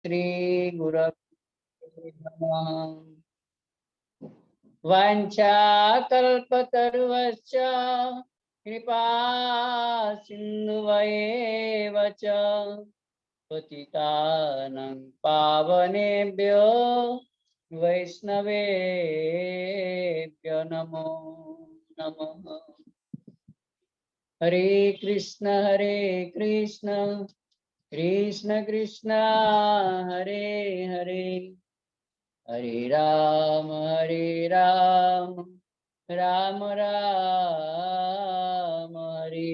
श्री गुरवे नमः। वाञ्छाकल्पतरुश्च कृपा सिन्धुवैव च पतितानां पावनेभ्यो वैष्णवेभ्यो नमो नमः। हरे कृष्ण कृष्ण कृष्ण हरे हरे, हरे राम राम राम हरे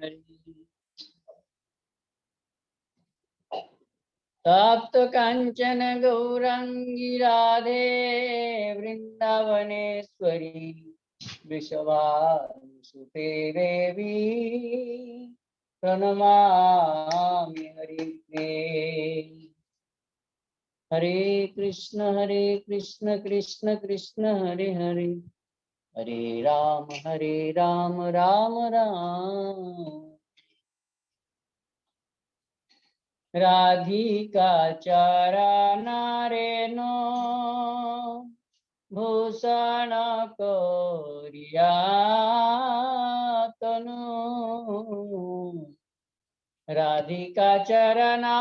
हरे। तप्त कांचन गौरांगी राधे वृंदावनेश्वरी वृषभानुसुते देवी प्रणमामि हरिप्रिये। हरे कृष्ण कृष्ण कृष्ण हरे हरे, हरे राम राम राम। राधिका चरणारेणो भूषण कोरिया तनु, राधिका चरणारेणो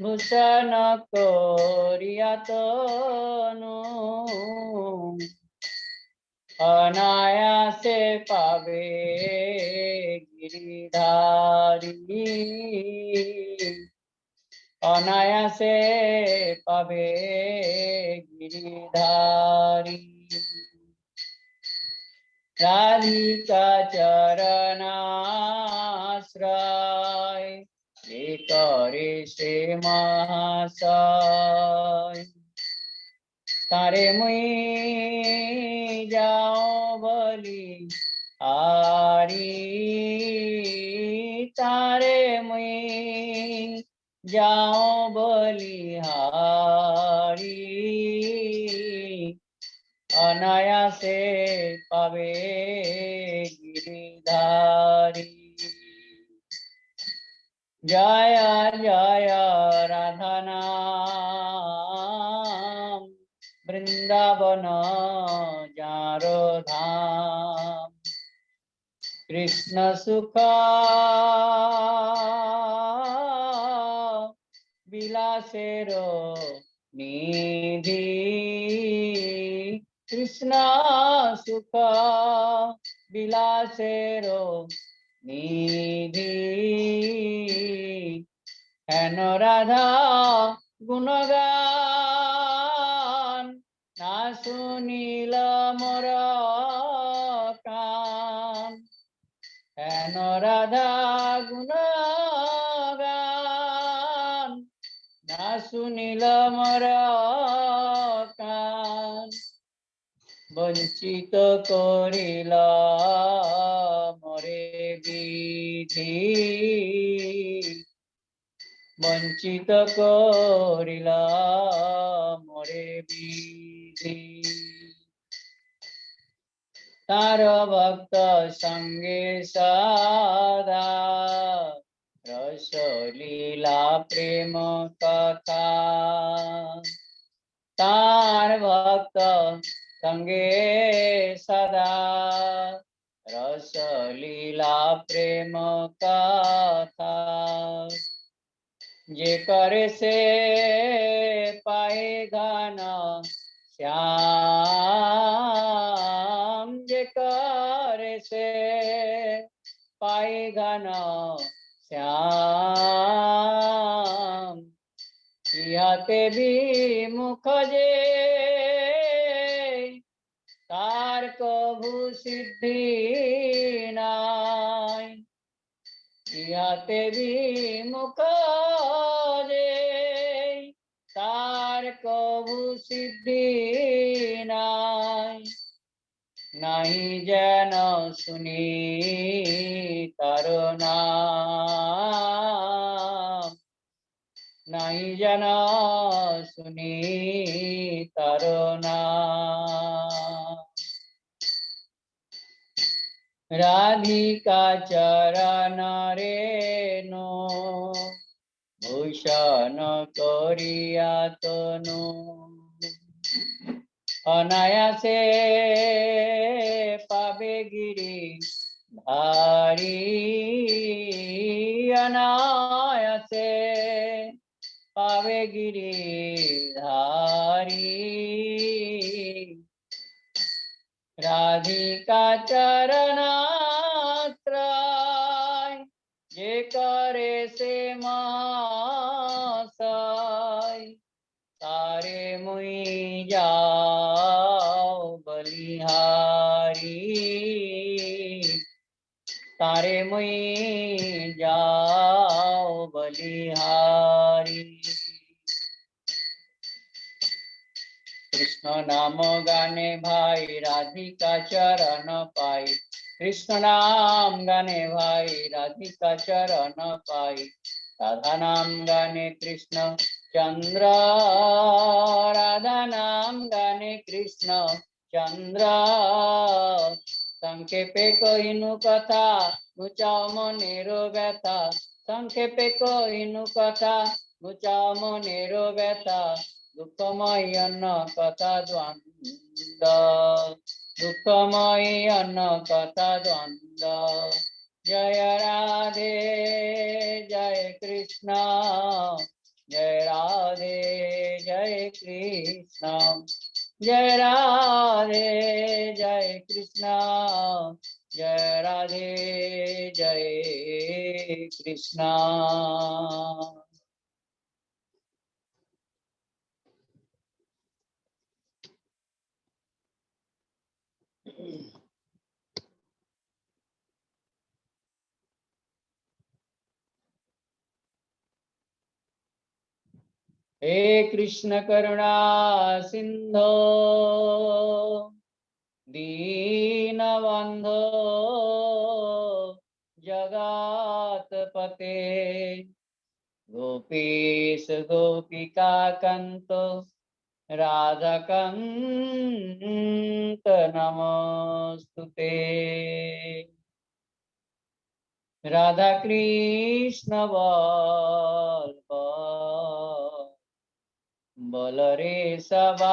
भूषण कोरिया तनु, अनायासे पावे गिरिधारी, अनायासे पावे गिरिधारी। राधिका चरणाश्रय करे से महाशय, तारे मुई जाओ बलि हारी, तारे मुई जाओ बलि हारी, अनायासे पावे गिरिधारी। जय जय राधा नाम वृंदावन जारो धाम, कृष्ण सुख विलासेरो निधि, कृष्ण सुख विलासेरो निधि। हेन राधा गुणगान ना सुनील मोर कान, हेन राधा गुणगान ना सुनील मोर कान, वंचित करिला मोरे विधि, वंचित करिला मोरे विधि। तार भक्त संगे सदा रस लीला प्रेम कथा, तार भक्त संगे सदा रस लीला प्रेम कथा। जे करे से पाए घन श्याम, जे करे से पाए घन श्याम, इहाते भी मुख जे तार कभु सिद्धि नाय, इहाते भी मुख जे तार कभु सिद्धि नाय। नहीं जन सुनी तारो नाम, नहीं जन सुनी तारो नाम। राधिका चरण रेणु ভূষণ করিয়া তনু অনায়াসে পাবে গিরি ধারি অনায়াসে পাবে গিরি ধারি রাধিকা চরণাশ্রয় যে করে সে মহাশয় तारे मुई जाओ बलिहारी तारे मुई जाओ बलिहारी कृष्ण नाम गाने भाई राधिका चरण पाई कृष्ण नाम गाने भाई राधिका चरण पाई राधा नाम गाने कृष्ण चंद्र राधा नाम गाने कृष्ण चंद्र संक्षेपे कहिनु कथा मुचाओ मनेरो व्यथा संक्षेपे कहिनु कथा मुचाओ मनेरो व्यथा दुःखमयी अन्न कथा द्वंद्व दुःखमयी अन्न कथा द्वंद्व जय राधे जय कृष्ण जय राधे जय कृष्ण जय राधे जय कृष्ण जय राधे जय कृष्ण हे कृष्ण करुणा सिंधो दीनबंधो जगत्पते गोपीश गोपिका कांतो राधाकांत नमोस्तुते राधा कृष्ण बल रे सबाई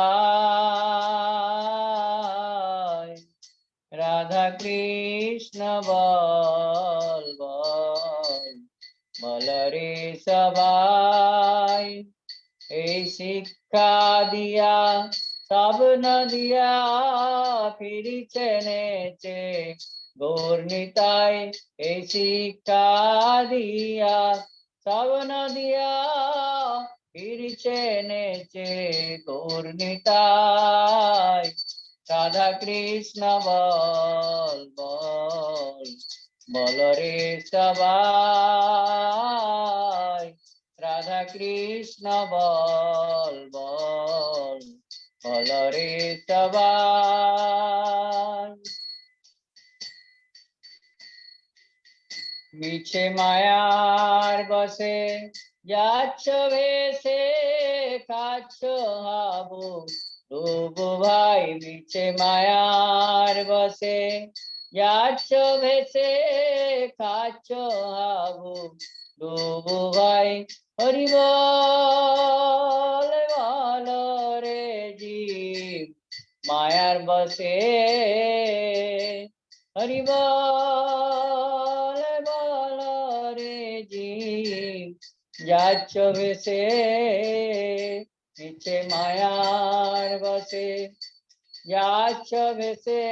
राधा कृष्ण बल रे सबाई ए शिक्षा दिया सब न दिया फिर चेनेचे गौरनिताई ए शिक्षा दिया सब न दिया फिर चेनेचे गौरनिताई राधा कृष्ण बल रे सबाई राधा कृष्ण बल रे सबाई মিছে মায়ার বসে যাচ্ছ ভেসে খাচ্ছ হাবু ডুবু ভাই মিছে মায়ার বসে যাচ্ছ ভেসে খাচ্ছ হাবু ডুবু ভাই হরি বল বল রে জীব মায়ার বসে হরি বল বল রে জীব যাচ্ছ ভেসে মিছে মায়ার বসে যাচ্ছ ভেসে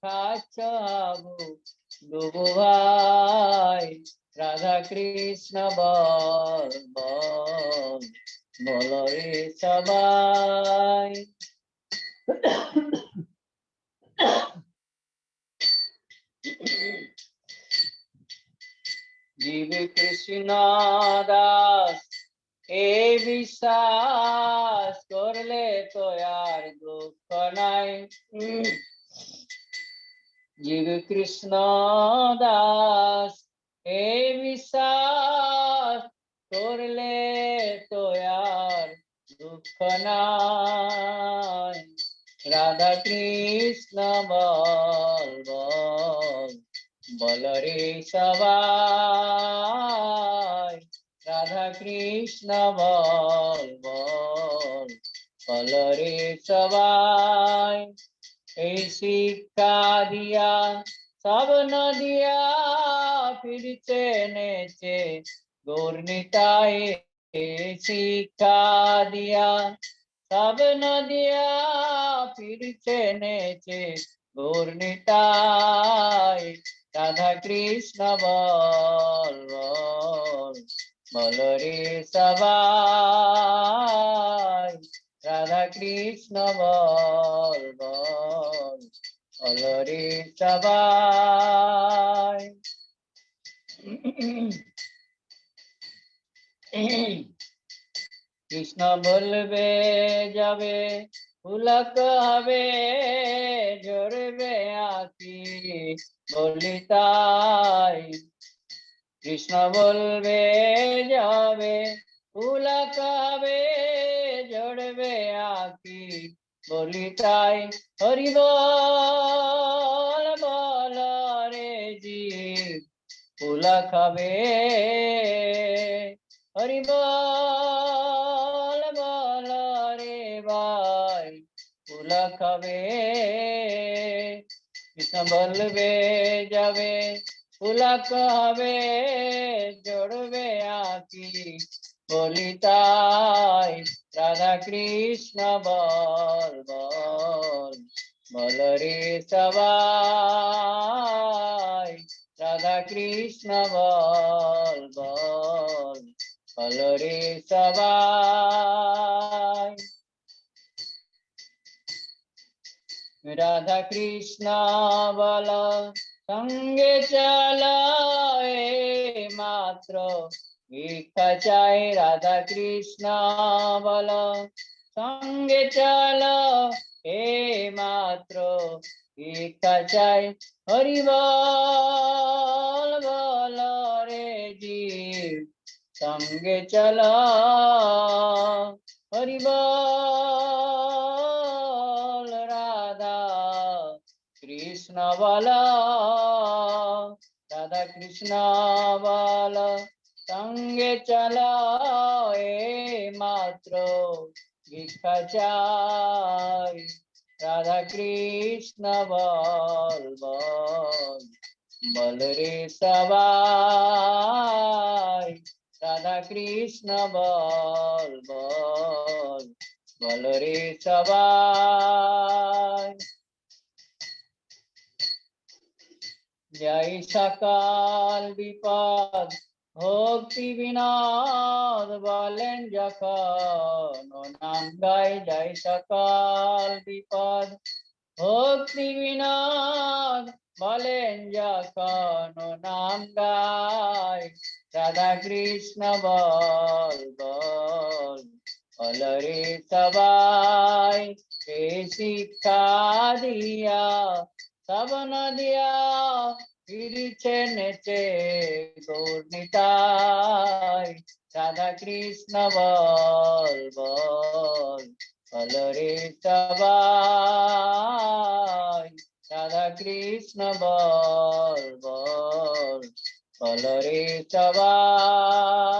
খাচ্ছ হাবু ডুবু ভাই রাধা কৃষ্ণ বল রে সবাই জীব কৃষ্ণ দাস এই বিশ্বাস করলে তো আর দুঃখ নাই জীব কৃষ্ণ দাস এই বিশ্বাস করলে তো আর দুঃখ নাই রাধা কৃষ্ণ বল রে সবাই রাধা কৃষ্ণ বল বল বল রে সবাই। এই শিক্ষা দিয়া সব নদিয়া ফিরছে নেচে গৌরনিতাই। শিক্ষা দিয়া সব নদিয়া ফিরছে নেচে গৌরনিতাই। রাধা কৃষ্ণ বল বল বল রে সবাই। রাধা কৃষ্ণ বল বল বল রে সবাই। কৃষ্ণ বলবে যাবে পুলক হবে জড়বে আঁকি বলি তাই। কৃষ্ণ বলবে যাবে পুলক হবে জড়বে আঁকি বলি তাই। হরি বল বল রে জি পুলক হবে। হরি বল বল রে ভাই পুলক হবে। কৃষ্ণ বলবে যাবে পুলক হবে জড়বে আঁকি বলি তাই। রাধা কৃষ্ণ বল বল বল রে সবাই। রাধা কৃষ্ণ বল বল বল রে সবাই। রাধা কৃষ্ণ বল সঙ্গে চলো মাত্র ভিক্ষা চাই। রাধা কৃষ্ণ বল সঙ্গে চলো মাত্র ভিক্ষা চাই। হরি বল বল রে জীব সঙ্গে চলো। হরি বল রাধা কৃষ্ণ বল। রাধা কৃষ্ণ বল সঙ্গে চলো মাত্র ভিক্ষা চাই। রাধা কৃষ্ণ বল বল বল রে সবাই। রাধা কৃষ্ণ বল বল বল রে সবাই। জয় সকাল বিপদ ভক্তি বিনোদ বলেন যখন নাম গাই। জয় সকাল বিপদ ভক্তি বিনোদ বলেন যখন নাম গাই। রাধা কৃষ্ণ বল বল বল রে সবাই। এই শিক্ষা দিয়া সব নদিয়া ফিরছে নেচে গৌরনিতাই। রাধা কৃষ্ণ বল বল বল রে সবাই। রাধা কৃষ্ণ বল বল বল রে সবাই।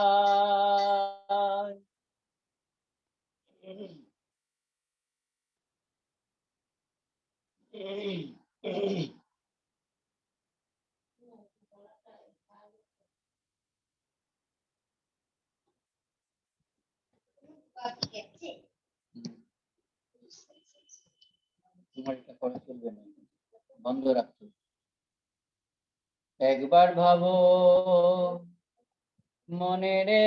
বন্ধ রাখতে একবার ভাবো মনে রে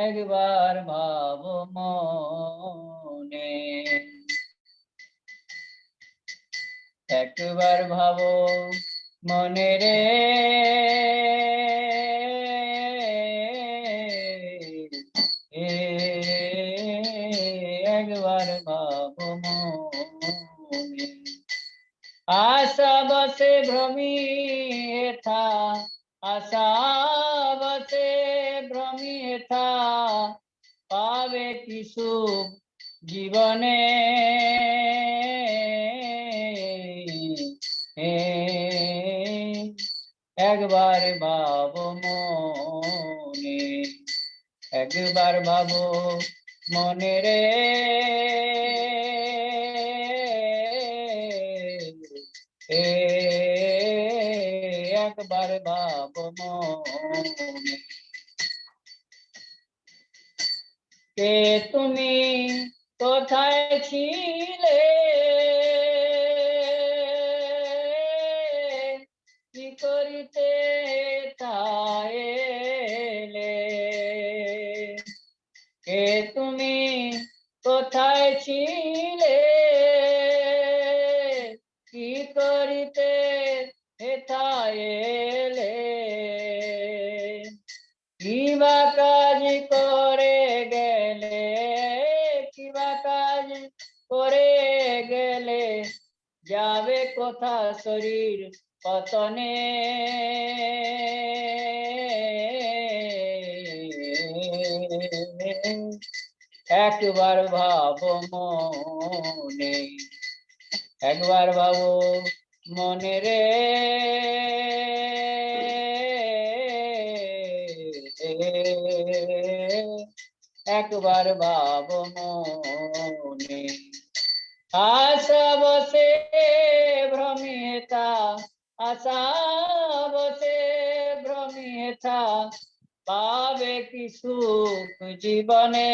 একবার ভাবো মনে। একবার ভাবো মনে রে একবার ভাবো মনে। आशा बसे भ्रमी था आशा बसे भ्रमी था पावे की सुख जीवने একবার ভাবো মনে, একবার ভাবো মনে রে, একবার ভাবো মনে। কে তুমি কোথায় ছিলে, কি করিতে তাই এলে, কে তুমি কোথায় ছিলে, কি করিতে হেথায় এলে, কিবা কাজ করে গেলে, কিবা কাজ করে গেলে, যাবে কোথা শরীর পতনে, একবার ভাবো মনে, একবার ভাবো মনে রে, একবার ভাবো মনে। আশা বসে ভ্রমিতা, আশা বসে ভ্রমিতা, পাবে কি সুখ জীবনে,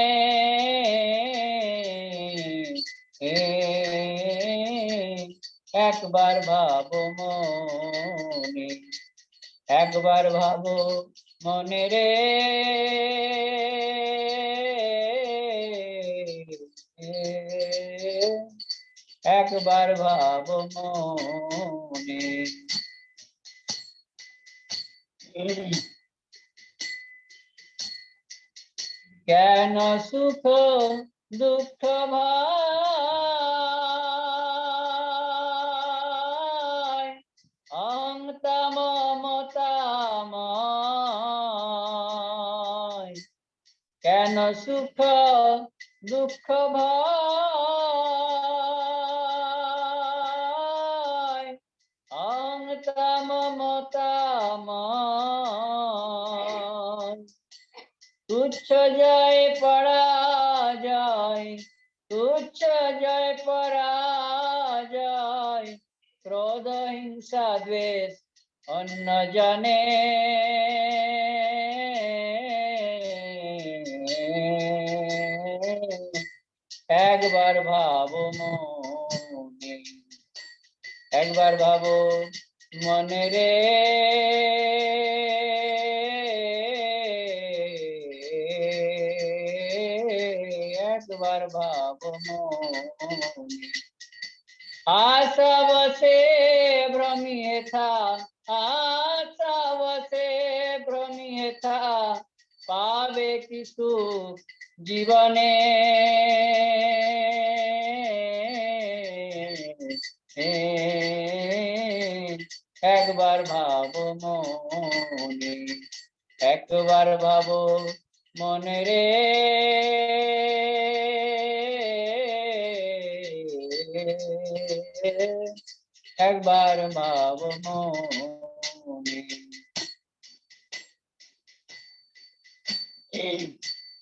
একবার ভাবো মনে, একবার ভাবো মনে রে, একবার ভাবো মনে। কেন সুখ দুঃখ ভাই, অহংতা মমতাময়, কেন সুখ দুঃখ ভাই, অহংতা মমতাময়, তুচ্ছ জয় পরাজয়, তুচ্ছ জয় পরাজয়, ক্রোধ হিংসা দ্বেষ অন্য জনে, একবার ভাবো মনে, একবার ভাবো মনে রে, একবার ভাবো মনে। আশা বসে ভ্রমিতা, আশা বসে ভ্রমিতা, পাবে কি সুখ জীবনে, একবার ভাবো মনে, একবার ভাবো মনে রে, একবার ভাবো মনে।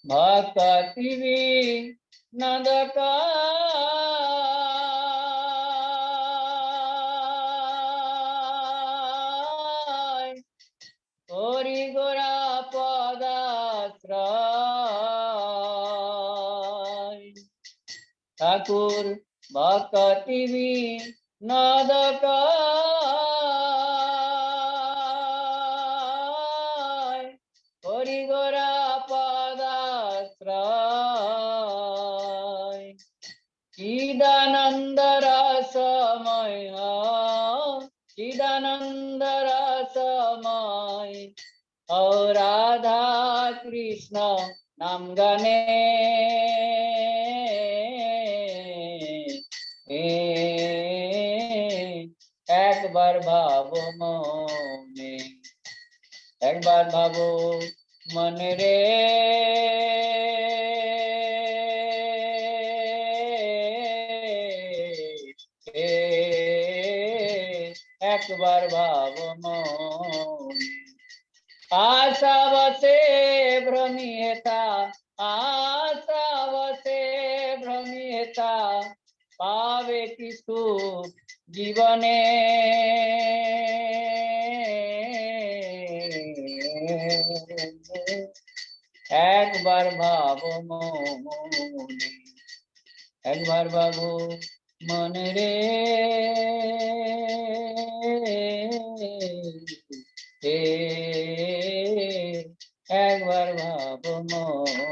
ভক্তি নদকা হরি গোরা পদাশ্রয়, ঠাকুর ভক্তি নদকা হরি গোরা পদাশ্রয়, চিদানন্দ রসময়, চিদানন্দ রসময়, ও রাধা কৃষ্ণ নাম গানে, একবার ভাবো মনে, একবার ভাবো মনে রে, একবার ভাবো মনে। आशावसे भ्रमियता, आशावसे भ्रमियता, पावे कि सुख जीवने। একবার ভাবো মনে, একবার ভাবো মনে রে, একবার ভাবো মনে।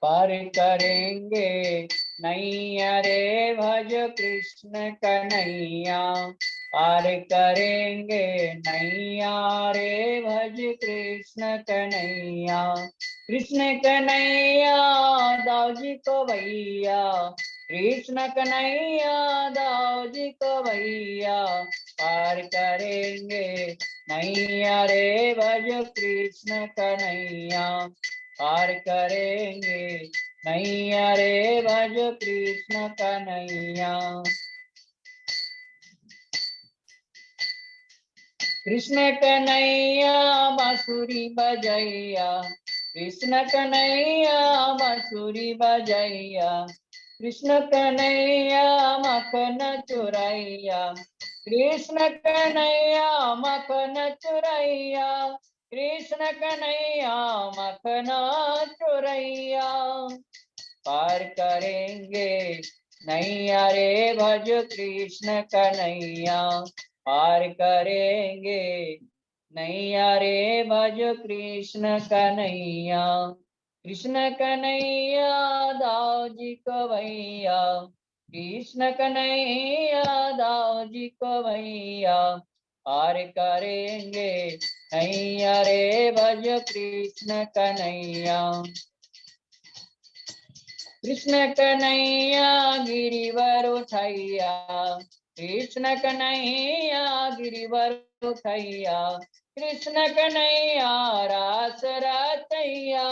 पार करेंगे नैया रे, भज कृष्ण कन्हैया। पार करेंगे नैया रे, भज कृष्ण कन्हैया। कृष्ण कन्हैया दाऊ जी को भैया, कृष्ण कन्हैया दाऊ जी को भैया। पार करेंगे नैया रे, भज कृष्ण कन्हैया। पार करेंगे नैया रे, भज कृष्ण कन्हैया। कृष्ण कन्हैया बांसुरी बजैया, कृष्ण कन्हैया बांसुरी बजैया। कृष्ण कन्हैया मखन चुरैया, कृष्ण कन्हैया मखन चुरैया। कृष्ण कन्हैया मखन चुरैया। पार करेंगे नैया रे, भज कृष्ण कन्हैया। पार करेंगे नैया रे, भज कृष्ण कन्हैया। कृष्ण कन्हैया दाऊ जी को भैया, कृष्ण कन्हैया दाऊ जी को भैया। पार करेंगे नैया रे, भज कृष्ण कन्हैया। कृष्ण कन्हैया गिरिवर उठैया, कृष्ण कन्हैया गिरिवर उठैया। कृष्ण कन्हैया रास रचैया,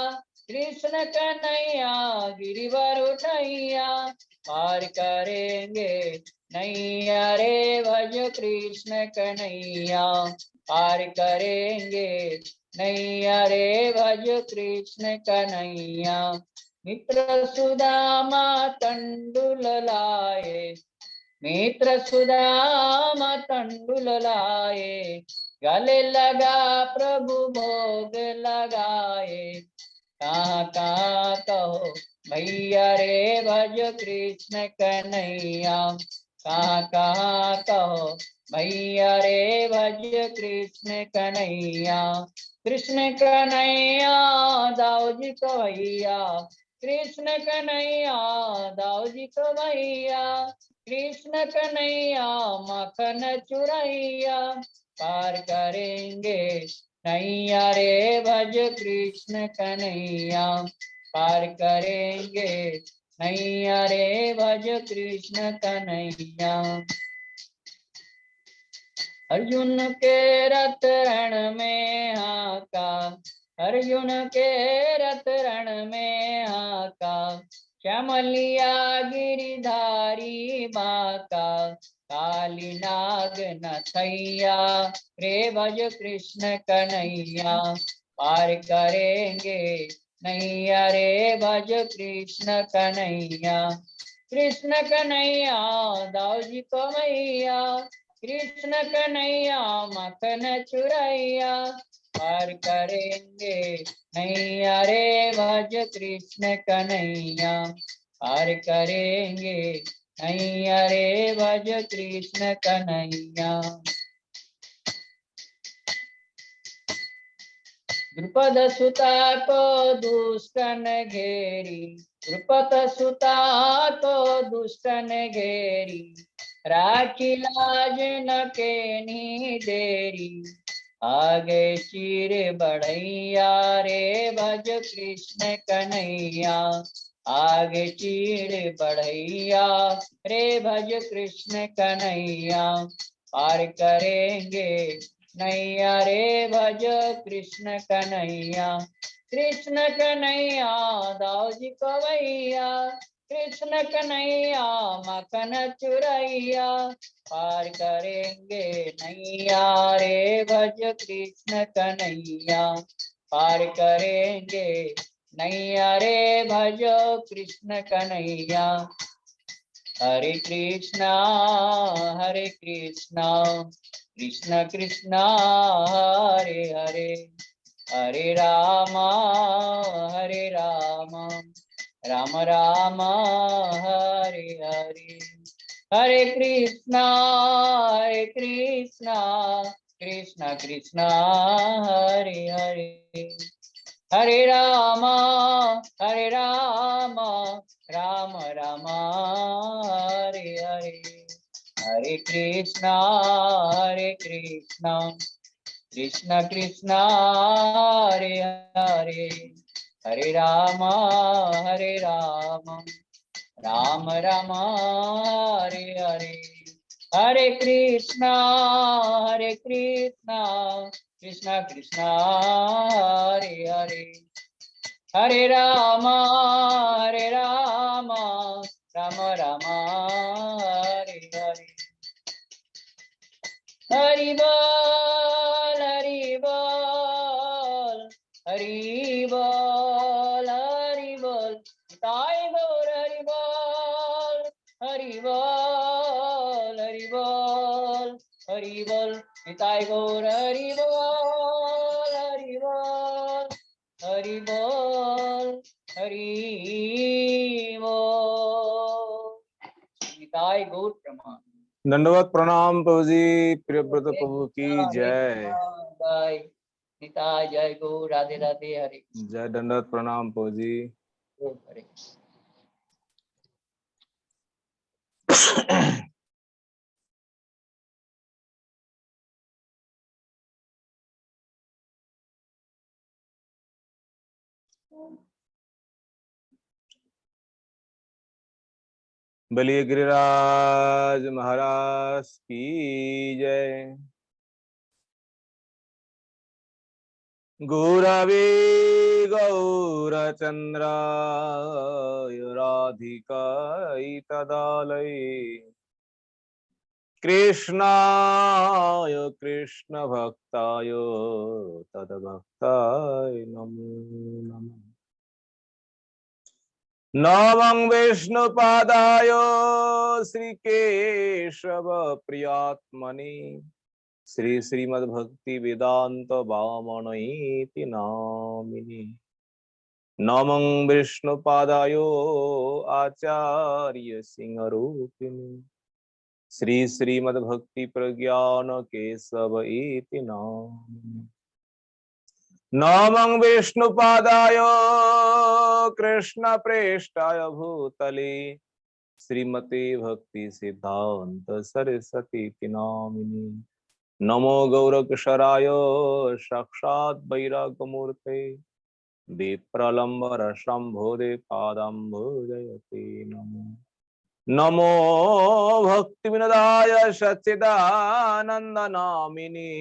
कृष्ण कन्हैया गिरिवर उठैया। पार करेंगे नैया रे, भज कृष्ण कन्हैया। पार करेंगे नैया रे, भज कृष्ण कन्हैया। मित्र सुदामा तंडुल लाए, मित्र सुदामा तंडुल लाए। गले लगा प्रभु भोग लगाए। कहाँ कहाँ कहो भैया रे, भज कृष्ण कन्हैया। कहाँ कहाँ कहो भैया रे, भज कृष्ण कन्हैया। कृष्ण कन्हैया दाऊ जी को भैया, कृष्ण कन्हैया दाऊ जी को भैया। कृष्ण कन्हैया मखन चुरैया। पार करेंगे नैया रे, भज कृष्ण कन्हैया। पार करेंगे नैया रे, भज कृष्ण कन्हैया। अर्जुन के रथ रण में हाका, अर्जुन के रथ रण में हाका। श्यामलिया गिरिधारी बाका, काली नाग नथैया रे, भज कृष्ण कन्हैया। पार करेंगे नैया रे, भज कृष्ण कन्हैया। कृष्ण कन्हैया दाऊ जी को मैया, कृष्ण कन्हैया मखन चुरैया। पार करेंगे नैया रे, भज कृष्ण कन्हैया। पार करेंगे नैया रे, भज कृष्ण कन्हैया। द्रुपद सुता को दुष्टन घेरी, द्रुपद सुता तो दुष्ट ने घेरी, राखी लाज न केनी देरी। आगे चीर बढ़ैया रे भज कृष्ण कन्हैया, आगे चीर बढ़ैया रे भज कृष्ण कन्हैया। पार करेंगे नैया रे भज कृष्ण कन्हैया, कृष्ण कन्हैया दाऊ जी कवैया, कृष्ण कन्हैया मखन चुरैया। पार करेंगे नैया रे भज कृष्ण कन्हैया, पार करेंगे नैया रे भज कृष्ण कन्हैया। हरे कृष्णा कृष्ण कृष्णा हरे हरे, हरे रामा राम राम हरे हरे। हरे कृष्णा कृष्ण कृष्ण हरे हरे, हरे राम राम राम हरे हरे। हरे कृष्णा कृष्ण कृष्ण हरे हरे, हरे राम राम राम हरे हरे। हरे कृष्णा कृष्ण कृष्ण हरे हरे, हरे राम राम राम हरे हरे। हरि बोल हरि बोल, हरि बोल हरि बोल, ताई गौर हरि बोल, हरि बोल हरि बोल, हरि बोल ताई गौर हरि बोल, हरि बोल हरि बोल, हरि बोल। निताय गौर प्रमाण। दंडवत प्रणाम प्रभु जी। प्रियव्रत प्रभु की जय। निताय जय गो, राधे राधे, हरे जय दंडवत प्रणाम प्रभु जी। हरे। बलिए गिरिराज महाराज की जय। गुरवे गौरचंद्राय राधिकायै तदालये, कृष्णाय कृष्ण भक्ताय तद्भक्ताय नमो नमः। नमं विष्णुपादाय श्रीकेशव प्रियात्मने, श्री श्रीमद्भक्ति वेदांत वामनयेति नामिने। नमं विष्णुपादाय आचार्य सिंहरूपिणे, श्री श्रीमद्भक्ति प्रज्ञान केशव इति नामिने। नमं विष्णुपादाय कृष्ण प्रेष्ठाय भूतले, श्रीमते भक्ति सिद्धांत सरस्वती नामिने। नमो गौरकिशोराय साक्षात् वैराग्यमूर्ते, विप्रलम्बर शंभोदे पादाम्बुजयते नमो। नमो भक्ति विनोदाय सच्चिदानंद नामिने,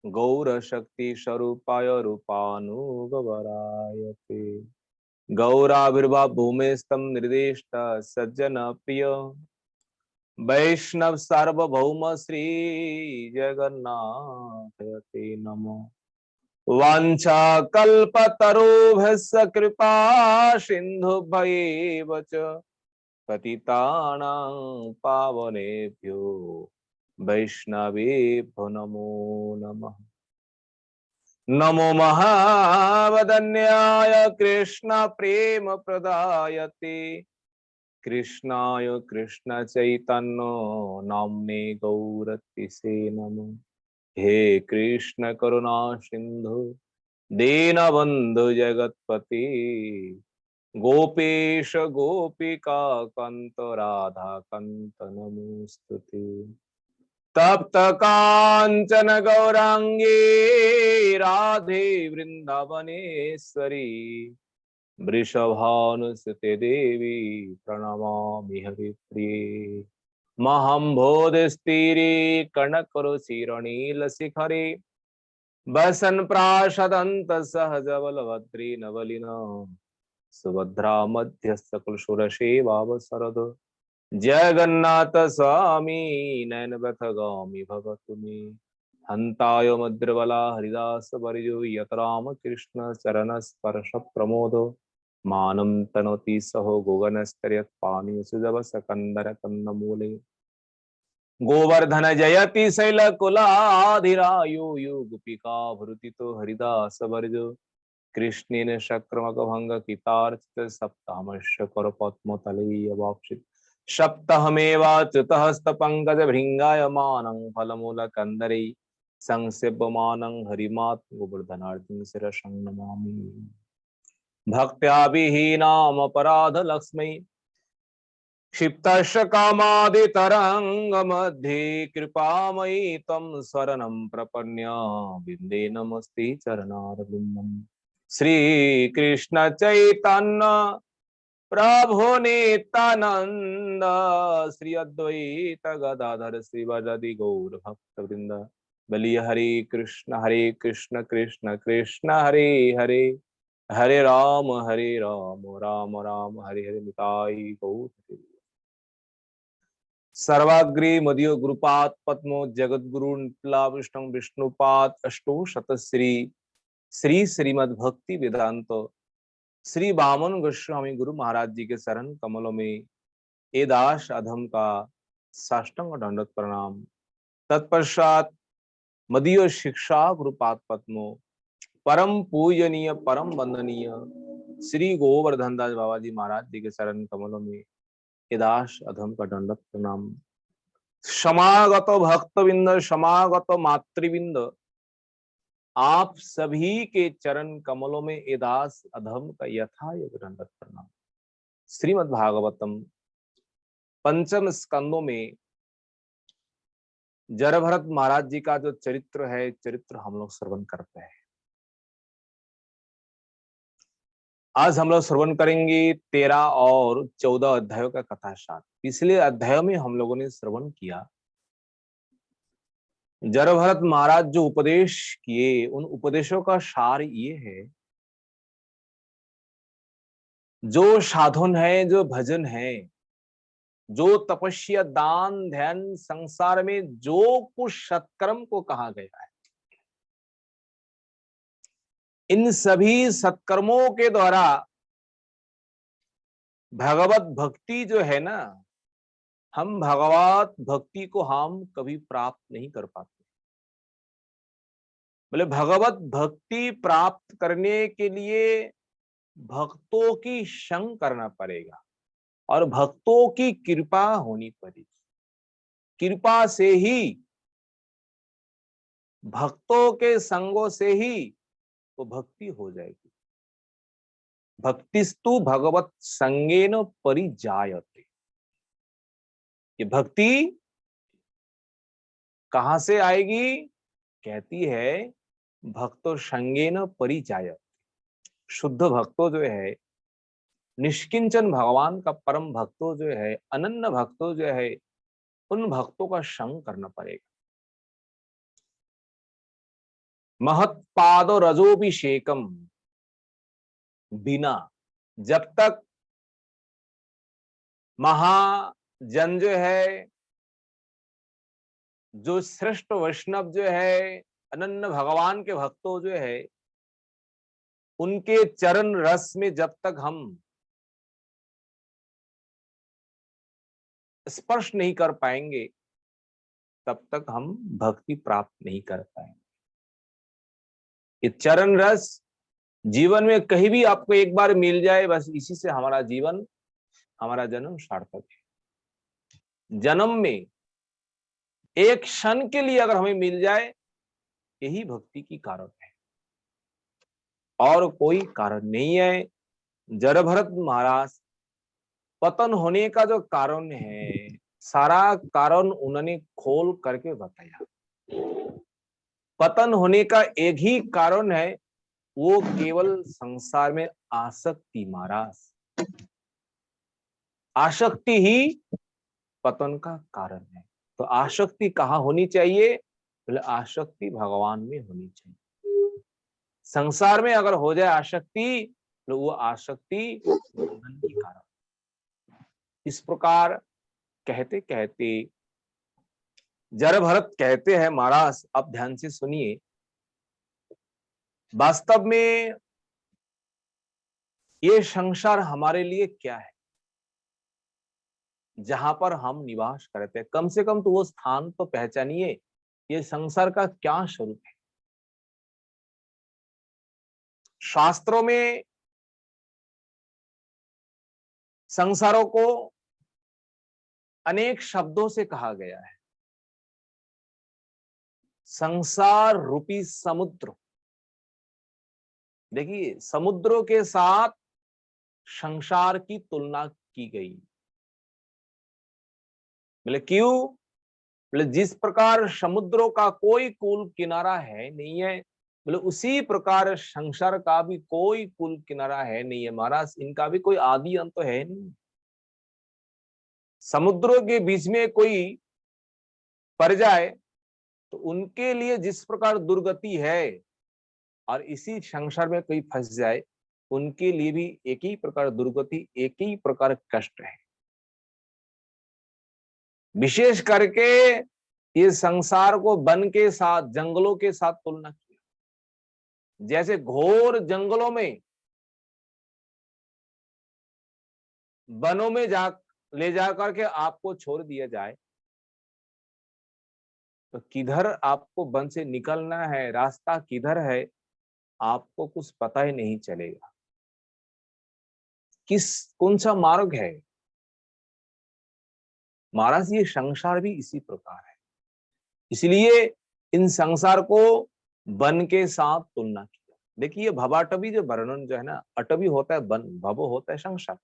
गौर शक्ति स्वरूपाय रूपानुगवराय ते। गौराविर्भाव भूमेस्तम निर्दिष्ट सज्जन प्रिय, वैष्णव सार्वभौम श्री जगन्नाथ ते नमो। वाञ्छा कल्पतरुभ्यश्च कृपा सिन्धुभ्यैव च, पतितानां पावनेभ्यो वैष्णवेभ्यो नमो नमः। नमो महावदन्याय कृष्ण प्रेम प्रदायते, कृष्णाय कृष्ण चैतन्य नाम्ने गौरतिसे नमः। हे कृष्ण करुणा सिंधु दीनबंधु जगतपति, गोपेश गोपिका कांत राधा कांत नमोस्तुते। तप्त कांचन गौरांगी राधे वृंदावनेश्वरी वृषभानुसुते देवी प्रणमामि हरिप्रिये। महम्भोधस्तीरे कर्णकरुचिरनीलशिखरे वसन प्राशदंत सहज बलभद्रे नवलिना सुभद्रा मध्यस्थकुलशूरसेवावसरद जगन्नाथ स्वामी नयनव्यथगामी भवतु मे। हन्ताय मद्रबला हरिदास वर्यो यत राम कृष्ण चरण स्पर्श प्रमोद मानं तनोति सहो गोगनस्तर्यत् पानी सुजव सकंदर कंदमूले। गोवर्धन जयति शैलकुलाधिरायो युगपिका भृतितो हरिदास वर्जो कृष्णेन शक्रमक भंग कितार्चित सप्ताहमश्य कर पद्मतले सप्तहमेवाच्युतहस्त पंकज भृंगाय मानं फलमूल कंदरे संसेव्यमानं हरिमात् गोवर्धनार्जुन शिरसं नमामि। भक्त्या विहीनाम अपराध लक्ष्मी क्षिप्तस्य कामादितरंग मध्ये कृपामयी त्वं शरणं प्रपन्य बिंदे नमस्ते चरणारविन्दम्। श्री कृष्ण चैतन्य प्रभु नित्यानंद श्री अद्वैत गदाधर श्रीवासादि गौर भक्त वृंद। बलिए हरे कृष्ण कृष्ण कृष्ण हरे हरे हरे राम राम राम हरे हरे निताई गौर। सर्वाग्रे मध्य गुरुपाद पद्मो जगद्गुरु विष्णु विष्णुपाद अष्टो शतश्री श्री श्रीमद् भक्ति वेदांत श्री वामन गोस्वामी गुरु महाराज जी के शरण कमलों में ए दास अधम का साष्टांग दंडवत प्रणाम। तत्पश्चात मदीय शिक्षा गुरुपाद पद्मो परम पूजनीय परम वंदनीय श्री गोवर्धन दास बाबा जी महाराज जी के शरण कमलों में ए दास अधम का दंडवत प्रणाम। समागत भक्तविंद समागत मातृविंद आप सभी के चरण कमलों में ए दास अधम का यथायोग्य दंडवत प्रणाम। श्रीमद् भागवतम पंचम स्कंदों में जरभरत महाराज जी का जो चरित्र है, चरित्र हम लोग श्रवण करते हैं। आज हम लोग श्रवण करेंगे 13 और 14 अध्यायों का कथासार। पिछले अध्यायों में हम लोगों ने श्रवण किया जरभरत महाराज जो उपदेश किए, उन उपदेशों का सार ये है, जो साधन है, जो भजन है, जो तपस्या दान ध्यान संसार में जो कुछ सत्कर्म को कहा गया है, इन सभी सत्कर्मों के द्वारा भगवत भक्ति जो है ना, हम भगवत भक्ति को हम कभी प्राप्त नहीं कर पाते। बोले भगवत भक्ति प्राप्त करने के लिए भक्तों की संग करना पड़ेगा और भक्तों की कृपा होनी पड़ेगी। कृपा से ही, भक्तों के संगों से ही तो भक्ति हो जाएगी। भक्तिस्तु भगवत संगेन परिजायते। ये भक्ति कहां से आएगी? कहती है भक्तो संगेन परिजायते। शुद्ध भक्तों जो है, निष्किंचन भगवान का परम भक्तों जो है, अनन्य भक्तों जो है, उन भक्तों का संग करना पड़ेगा। महत्पाद रजोभिषेकम बिना, जब तक महाजन जो है, जो श्रेष्ठ वैष्णव जो है, अनन्य भगवान के भक्तों जो है, उनके चरण रस में जब तक हम स्पर्श नहीं कर पाएंगे, तब तक हम भक्ति प्राप्त नहीं कर पाएंगे। ये चरण रस जीवन में कहीं भी आपको एक बार मिल जाए, बस इसी से हमारा जीवन, हमारा जन्म सार्थक है। जन्म में एक क्षण के लिए अगर हमें मिल जाए, यही भक्ति की कारण है और कोई कारण नहीं है। जड़ भरत महाराज, पतन होने का जो कारण है, सारा कारण उन्होंने खोल करके बताया। पतन होने का एक ही कारण है, वो केवल संसार में आसक्ति महाराज। आसक्ति ही पतन का कारण है। तो आसक्ति कहाँ होनी चाहिए? बोले आसक्ति भगवान में होनी चाहिए। संसार में अगर हो जाए आसक्ति, तो वो आसक्ति बंधन की कारण। इस प्रकार कहते कहते जड़ भरत कहते हैं, महाराज अब ध्यान से सुनिए, वास्तव में ये संसार हमारे लिए क्या है, जहां पर हम निवास करते हैं। कम से कम तो वो स्थान तो पहचानिए, ये संसार का क्या स्वरूप है। शास्त्रों में संसारों को अनेक शब्दों से कहा गया है। संसार रूपी समुद्र, देखिए समुद्रों के साथ संसार की तुलना की गई। बोले क्यों? बोले जिस प्रकार समुद्रों का कोई कूल किनारा है नहीं है, बोले उसी प्रकार संसार का भी कोई कूल किनारा है नहीं है महाराज। इनका भी कोई आदि अंत तो है नहीं। समुद्रों के बीच में कोई पड़ जाए तो उनके लिए जिस प्रकार दुर्गति है, और इसी संसार में कोई फंस जाए, उनके लिए भी एक ही प्रकार दुर्गति, एक ही प्रकार कष्ट है। विशेष करके ये संसार को वन के साथ, जंगलों के साथ तुलना किया। जैसे घोर जंगलों में, वनों में ले जा करके आपको छोड़ दिया जाए, तो किधर आपको वन से निकलना है, रास्ता किधर है, आपको कुछ पता ही नहीं चलेगा। कौन सा मार्ग है। महाराज ये संसार भी इसी प्रकार है। इसलिए इन संसार को वन के साथ तुलना किया। देखिए भवाटवी जो वर्णन जो है ना, अटवी होता है वन, भवो होता है संसार।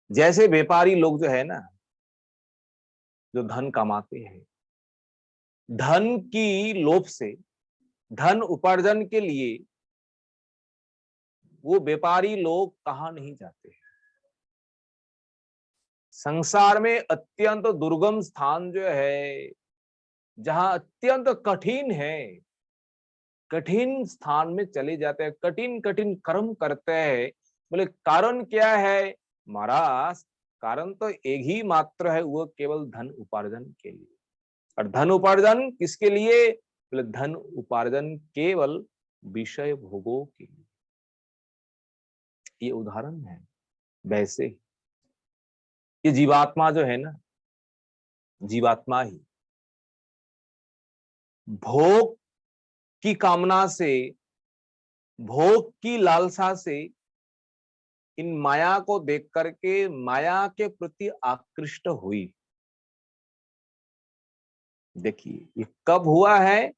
जैसे व्यापारी लोग जो है ना, जो धन कमाते हैं, धन की लोभ से, धन उपार्जन के लिए वो व्यापारी लोग कहाँ नहीं जाते हैं। संसार में अत्यंत दुर्गम स्थान जो है, जहां अत्यंत कठिन है, कठिन स्थान में चले जाते हैं, कठिन कठिन कर्म करते हैं। बोले कारण क्या है महाराज? कारण तो एक ही मात्र है, वो केवल धन उपार्जन के लिए। और धन उपार्जन किसके लिए? बोले धन उपार्जन केवल विषय भोगों के लिए। ये उदाहरण है। वैसे ये जीवात्मा जो है ना, जीवात्मा ही भोग की कामना से, भोग की लालसा से इन माया को देख करके माया के प्रति आकृष्ट हुई। देखिए ये कब हुआ है,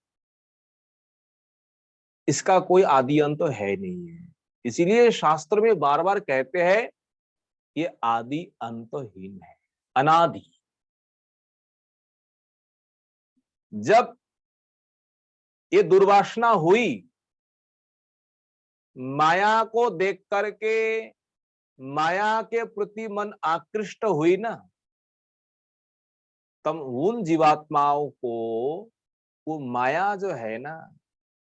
इसका कोई आदि अंत तो है नहीं है। इसीलिए शास्त्र में बार बार कहते हैं ये आदि अंतहीन है, अनादि। जब ये दुर्वासना हुई, माया को देख करके माया के प्रति मन आकृष्ट हुई ना, तब उन जीवात्माओं को वो माया जो है ना,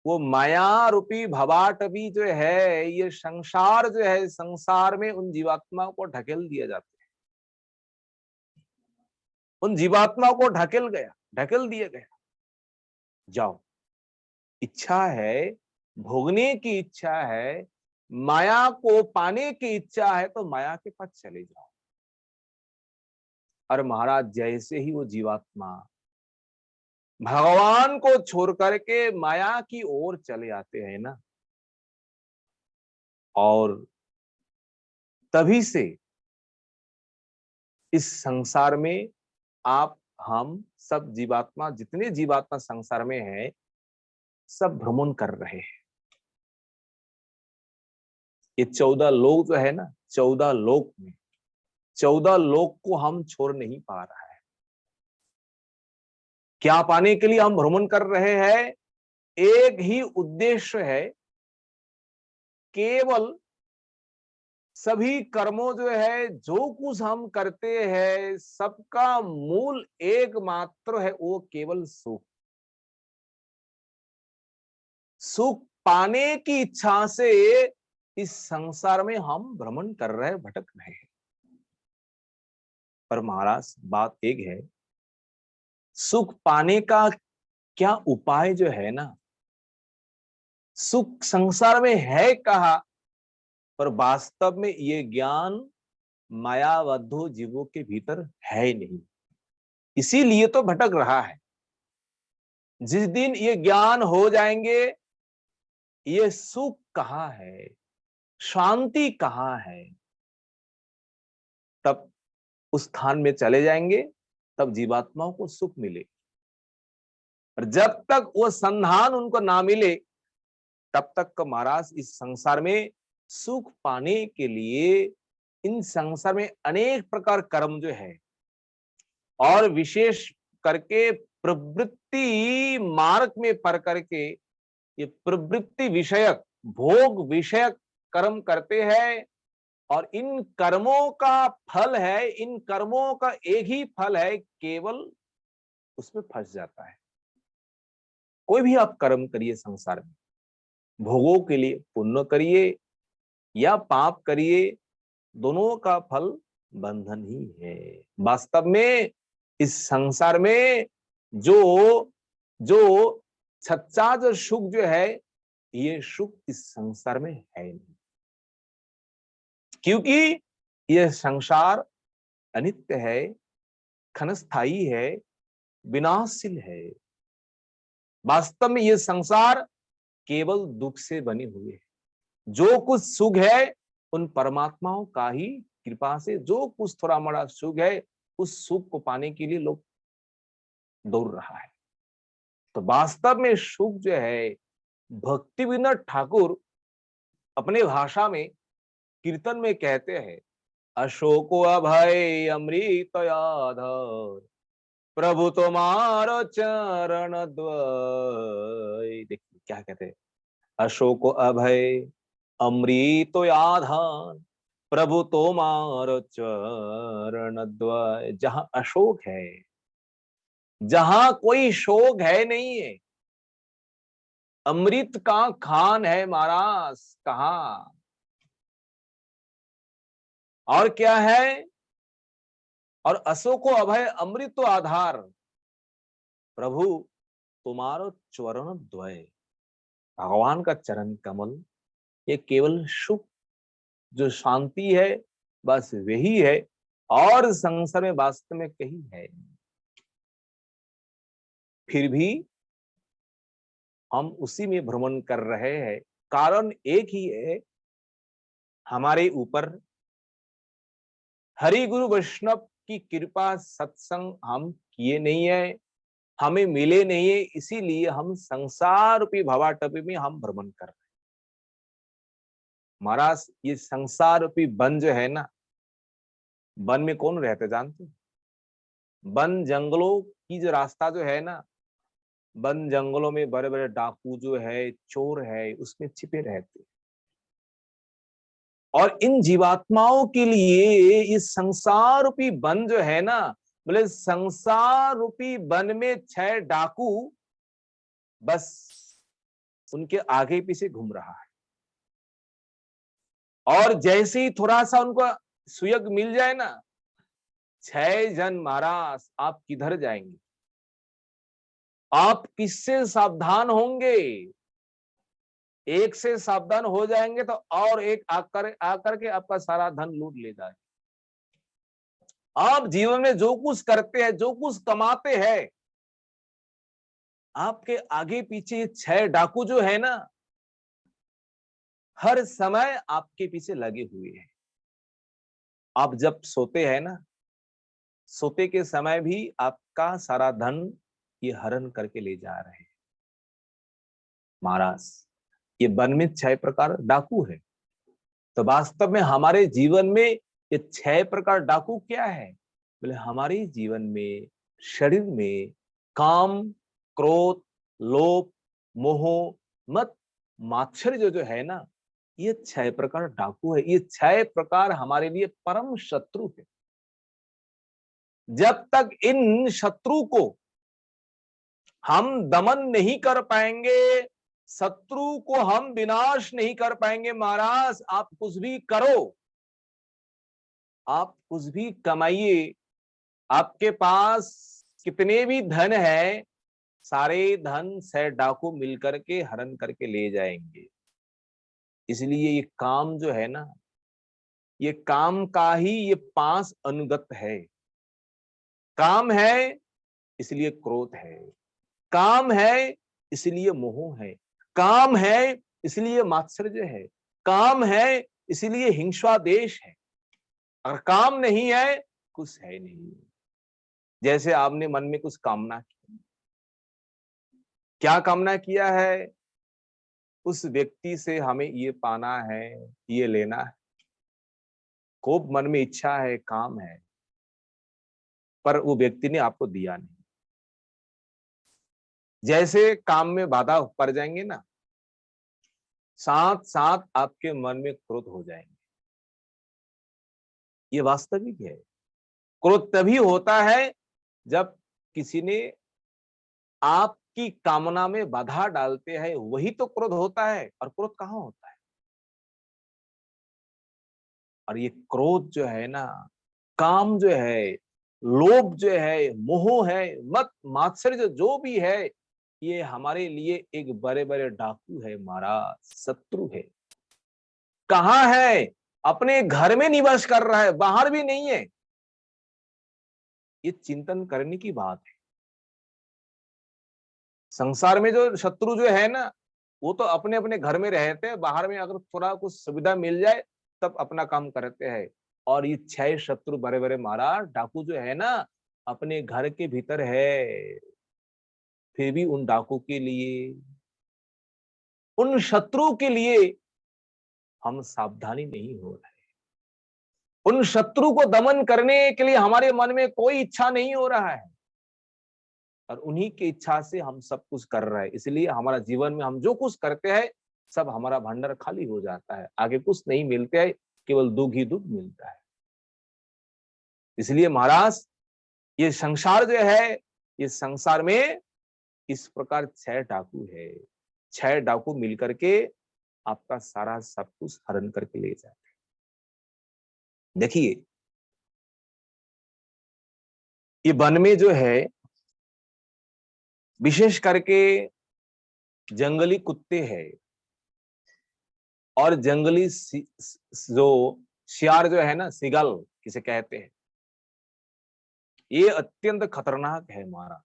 वो माया रूपी भवाटवी जो है, ये संसार जो है, संसार में उन जीवात्माओं को ढकेल दिया जाता है। उन जीवात्माओं को ढकेल दिया गया। जाओ, इच्छा है, भोगने की इच्छा है, माया को पाने की इच्छा है, तो माया के पास चले जाओ। और महाराज जैसे ही वो जीवात्मा भगवान को छोड़ करके माया की ओर चले आते हैं ना, और तभी से इस संसार में आप, हम सब जीवात्मा, जितने जीवात्मा संसार में है, सब भ्रमण कर रहे हैं। ये 14 लोक जो है ना, 14 लोक में 14 लोक को हम छोड़ नहीं पा रहा है। क्या पाने के लिए हम भ्रमण कर रहे हैं? एक ही उद्देश्य है, केवल सभी कर्मों जो है, जो कुछ हम करते हैं, सबका मूल एकमात्र है, वो केवल सुख। सुख पाने की इच्छा से इस संसार में हम भ्रमण कर रहे हैं, भटक रहे हैं। पर महाराज बात एक है, सुख पाने का क्या उपाय जो है ना, सुख संसार में है कहा, पर वास्तव में ये ज्ञान मायाबद्ध जीवों के भीतर है नहीं, इसीलिए तो भटक रहा है। जिस दिन ये ज्ञान हो जाएंगे, ये सुख कहाँ है, शांति कहाँ है, तब उस स्थान में चले जाएंगे, तब जीवात्माओं को सुख मिले। और जब तक वो संधान उनको ना मिले, तब तक महाराज इस संसार में सुख पाने के लिए इन संसार में अनेक प्रकार कर्म जो है, और विशेष करके प्रवृत्ति मार्ग में पढ़ करके ये प्रवृत्ति विषयक, भोग विषयक कर्म करते हैं। और इन कर्मों का फल है, इन कर्मों का एक ही फल है, केवल उसमें फंस जाता है। कोई भी आप कर्म करिए संसार में, भोगों के लिए पुण्य करिए या पाप करिए, दोनों का फल बंधन ही है। वास्तव में इस संसार में जो जो सच्चा जो सुख जो है, ये सुख इस संसार में है नहीं, क्योंकि यह संसार अनित्य है, क्षणस्थायी है, विनाशशील है। वास्तव में यह संसार केवल दुख से बने हुए है। जो कुछ सुख है उन परमात्माओं का ही कृपा से, जो कुछ थोड़ा मोड़ा सुख है, उस सुख को पाने के लिए लोग दौड़ रहा है। तो वास्तव में सुख जो है, भक्ति विनोद ठाकुर अपने भाषा में कीर्तन में कहते हैं, अशोको अभय अमृत आधार, प्रभु तुम्हारो चरण द्वय। देखिए क्या कहते हैं, अशोको अभय अमृत आधार, प्रभु तुम्हारो चरण द्वय। जहां अशोक है, जहां कोई शोक है नहीं है, अमृत का खान है महाराज, कहा और क्या है, और अशोको अभय अमृत आधार, प्रभु तुम्हारो चरण द्वय। भगवान का चरण कमल, ये केवल सुख जो शांति है, बस वही है, और संसार में वास्तव में कहीं है। फिर भी हम उसी में भ्रमण कर रहे हैं। कारण एक ही है, हमारे ऊपर हरि गुरु वैष्णव की कृपा सत्संग हम किए नहीं है, हमें मिले नहीं है, इसीलिए हम संसार रूपी भवाटपी में हम भ्रमण कर रहे हैं। महाराज ये संसार रूपी वन जो है ना, वन में कौन रहते जानते? वन जंगलों की जो रास्ता जो है ना, वन जंगलों में बड़े बड़े डाकू जो है, चोर है, उसमें छिपे रहते। और इन जीवात्माओं के लिए इस संसार रूपी वन जो है ना, बोले संसार रूपी वन में 6 डाकू बस उनके आगे पीछे घूम रहा है। और जैसे ही थोड़ा सा उनको सुयोग मिल जाए ना, 6 जन महाराज आप किधर जाएंगे, आप किससे सावधान होंगे? एक से सावधान हो जाएंगे तो और एक आकर के आपका सारा धन लूट ले जाए। आप जीवन में जो कुछ करते हैं, जो कुछ कमाते हैं, आपके आगे पीछे 6 डाकू जो है ना, हर समय आपके पीछे लगे हुए हैं। आप जब सोते हैं ना, सोते के समय भी आपका सारा धन ये हरण करके ले जा रहे हैं। महाराज ये वन में 6 प्रकार डाकू है, तो वास्तव में हमारे जीवन में ये 6 प्रकार डाकू क्या है? बोले हमारे जीवन में, शरीर में काम, क्रोध, लोभ, मोह, मत, मात्सर्य जो है ना, ये 6 प्रकार डाकू है। ये 6 प्रकार हमारे लिए परम शत्रु है। जब तक इन शत्रु को हम दमन नहीं कर पाएंगे, शत्रु को हम विनाश नहीं कर पाएंगे, महाराज आप कुछ भी करो, आप कुछ भी कमाइए, आपके पास कितने भी धन है, सारे धन से डाकू मिलकर के हरण करके ले जाएंगे। इसलिए ये काम जो है ना, ये काम का ही ये 5 अनुगत है। काम है इसलिए क्रोध है, काम है इसलिए मोह है, काम है इसलिए मात्सर्य है, काम है इसलिए हिंसा देश है। अगर काम नहीं है, कुछ है नहीं। जैसे आपने मन में कुछ कामना की, क्या कामना किया है? उस व्यक्ति से हमें ये पाना है, ये लेना है, खूब मन में इच्छा है, काम है, पर वो व्यक्ति ने आपको दिया नहीं। जैसे काम में बाधा पड़ जाएंगे ना, साथ साथ आपके मन में क्रोध हो जाएंगे। ये वास्तविक है। क्रोध तभी होता है जब किसी ने आपकी कामना में बाधा डालते हैं, वही तो क्रोध होता है। और क्रोध कहाँ होता है? और ये क्रोध जो है ना, काम जो है, लोभ जो है, मोह है, मत मात्सर्य जो भी है, ये हमारे लिए एक बड़े बड़े डाकू है महाराज, शत्रु है। कहाँ है? अपने घर में निवास कर रहा है, बाहर भी नहीं है। ये चिंतन करने की बात है। संसार में जो शत्रु जो है ना, वो तो अपने अपने घर में रहते हैं, बाहर में अगर थोड़ा कुछ सुविधा मिल जाए तब अपना काम करते हैं। और ये 6 शत्रु बड़े बड़े महाराज डाकू जो है ना, अपने घर के भीतर है। फिर भी उन डाकू के लिए, उन शत्रु के लिए हम सावधानी नहीं हो रहे। उन शत्रु को दमन करने के लिए हमारे मन में कोई इच्छा नहीं हो रहा है, और उन्हीं की इच्छा से हम सब कुछ कर रहे हैं। इसलिए हमारा जीवन में हम जो कुछ करते हैं, सब हमारा भंडार खाली हो जाता है, आगे कुछ नहीं मिलते है, केवल दुख ही दुख मिलता है। इसलिए महाराज ये संसार जो है, ये संसार में इस प्रकार 6 डाकू है। 6 डाकू मिलकर के आपका सारा सब कुछ हरण करके ले जाते हैं। देखिए, ये वन में जो है, विशेष करके जंगली कुत्ते हैं और जंगली जो शियार जो है ना, सिगल किसे कहते हैं, ये अत्यंत खतरनाक है महाराज।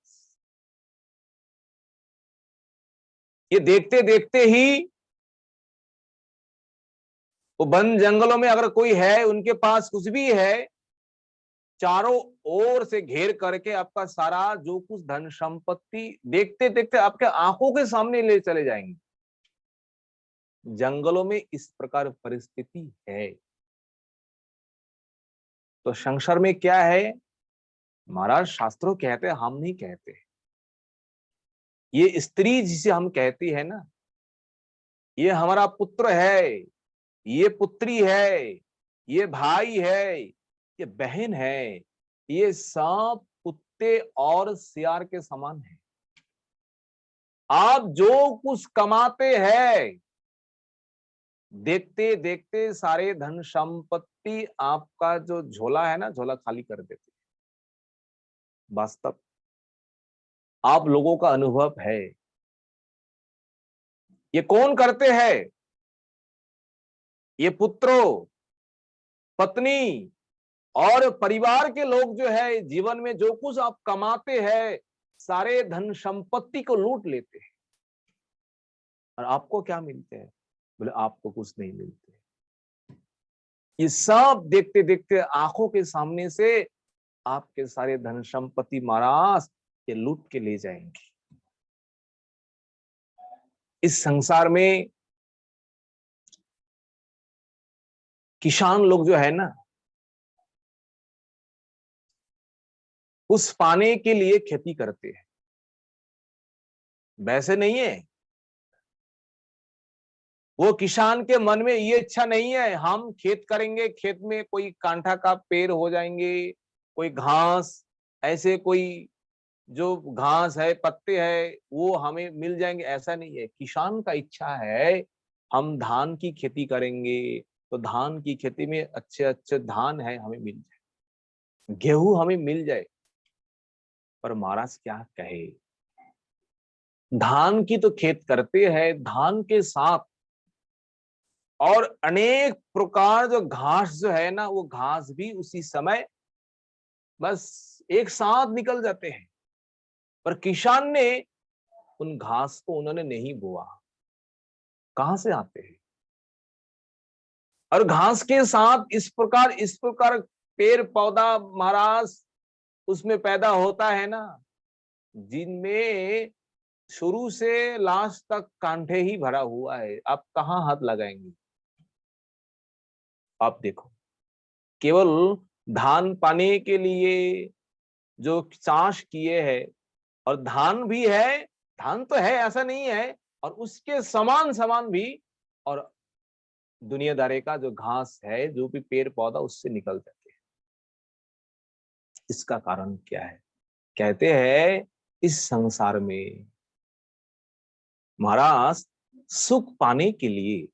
ये देखते देखते ही वो वन जंगलों में अगर कोई है, उनके पास कुछ भी है, चारों ओर से घेर करके आपका सारा जो कुछ धन संपत्ति देखते देखते आपके आंखों के सामने ले चले जाएंगे। जंगलों में इस प्रकार परिस्थिति है। तो संसार में क्या है महाराज? शास्त्रों कहते हैं, हम नहीं कहते। ये स्त्री जिसे हम कहती है ना, ये हमारा पुत्र है, ये पुत्री है, ये भाई है, ये बहन है, ये सब कुत्ते और सियार के समान है। आप जो कुछ कमाते हैं, देखते देखते सारे धन संपत्ति आपका जो झोला है ना, झोला खाली कर देते। वास्तव आप लोगों का अनुभव है। ये कौन करते हैं? ये पुत्रों, पत्नी और परिवार के लोग जो है, जीवन में जो कुछ आप कमाते हैं, सारे धन संपत्ति को लूट लेते हैं। और आपको क्या मिलते हैं? बोले आपको कुछ नहीं मिलते। ये सब देखते देखते आंखों के सामने से आपके सारे धन संपत्ति महाराज ये लूट के ले जाएंगे। इस संसार में किसान लोग जो है ना, उस पाने के लिए खेती करते हैं, वैसे नहीं है। वो किसान के मन में ये इच्छा नहीं है हम खेत करेंगे, खेत में कोई कांठा का पेड़ हो जाएंगे, कोई घास, ऐसे कोई जो घास है, पत्ते है, वो हमें मिल जाएंगे, ऐसा नहीं है। किसान का इच्छा है हम धान की खेती करेंगे, तो धान की खेती में अच्छे अच्छे धान है हमें मिल जाए, गेहूं हमें मिल जाए। पर महाराज क्या कहे, धान की तो खेत करते हैं, धान के साथ और अनेक प्रकार जो घास जो है ना, वो घास भी उसी समय बस एक साथ निकल जाते हैं। पर किसान ने उन घास को उन्होंने नहीं बोआ, कहां से आते हैं? और घास के साथ इस प्रकार पेड़ पौधा महाराज उसमें पैदा होता है ना, जिनमें शुरू से लास्ट तक कांठे ही भरा हुआ है। आप कहां हाथ लगाएंगे? आप देखो, केवल धान पाने के लिए जो चाष किए हैं, और धान भी है, धान तो है ऐसा नहीं है, और उसके समान समान भी और दुनियादारी का जो घास है, जो भी पेड़ पौधा उससे निकल जाते हैं। इसका कारण क्या है? कहते हैं इस संसार में महाराज सुख पाने के लिए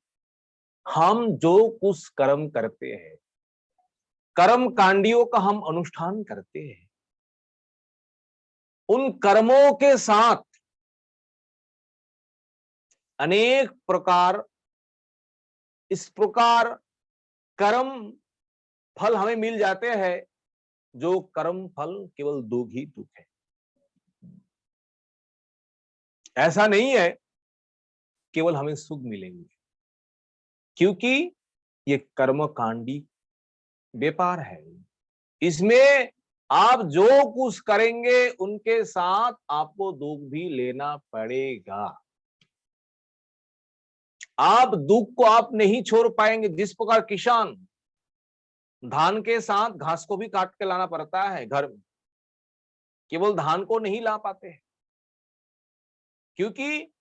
हम जो कुछ कर्म करते हैं, कर्म कांडियों का हम अनुष्ठान करते हैं, उन कर्मों के साथ अनेक प्रकार इस प्रकार कर्म फल हमें मिल जाते हैं, जो कर्म फल केवल दुख ही दुख है। ऐसा नहीं है केवल हमें सुख मिलेंगे, क्योंकि ये कर्म कांडी व्यापार है। इसमें आप जो कुछ करेंगे उनके साथ आपको दुख भी लेना पड़ेगा। आप दुख को आप नहीं छोड़ पाएंगे। जिस प्रकार किसान धान के साथ घास को भी काट के लाना पड़ता है घर में, केवल धान को नहीं ला पाते हैं, क्योंकि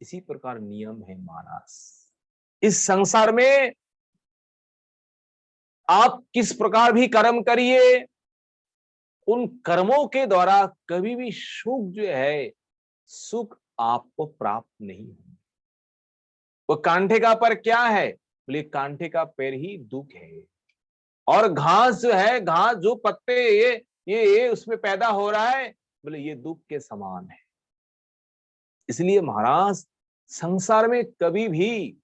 इसी प्रकार नियम है महाराज। इस संसार में आप किस प्रकार भी कर्म करिए, उन कर्मों के द्वारा कभी भी सुख जो है, सुख आपको प्राप्त नहीं होगा। वो कांठे का पर क्या है? बोले कांठे का पैर ही दुख है। और घास जो है, घास जो पत्ते ये उसमें पैदा हो रहा है, बोले ये दुख के समान है। इसलिए महाराज संसार में कभी भी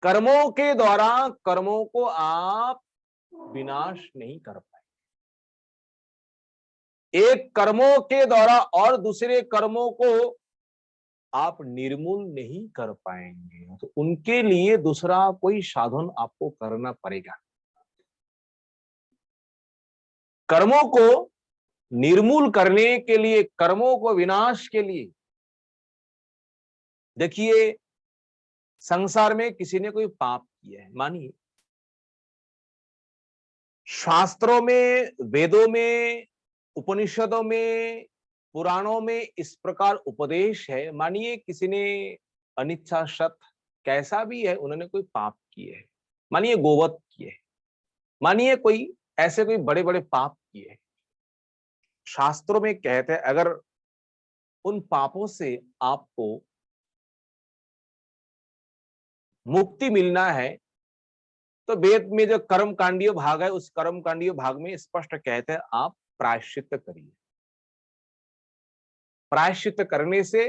कर्मों के द्वारा कर्मों को आप विनाश नहीं कर पाए। एक कर्मों के द्वारा और दूसरे कर्मों को आप निर्मूल नहीं कर पाएंगे, तो उनके लिए दूसरा कोई साधन आपको करना पड़ेगा। कर्मों को निर्मूल करने के लिए, कर्मों को विनाश के लिए, देखिए संसार में किसी ने कोई पाप किया है, मानिए शास्त्रों में, वेदों में, उपनिषदों में, पुराणों में इस प्रकार उपदेश है। मानिए किसी ने अनिच्छाशत कैसा भी है, उन्होंने कोई पाप किए है, मानिए गोवध किए, मानिए कोई ऐसे कोई बड़े बड़े पाप किए। शास्त्रों में कहते हैं अगर उन पापों से आपको मुक्ति मिलना है, तो वेद में जो कर्म कांडीय भाग है, उस कर्म कांडीय भाग में स्पष्ट कहते हैं आप प्रायश्चित करिए। प्रायश्चित करने से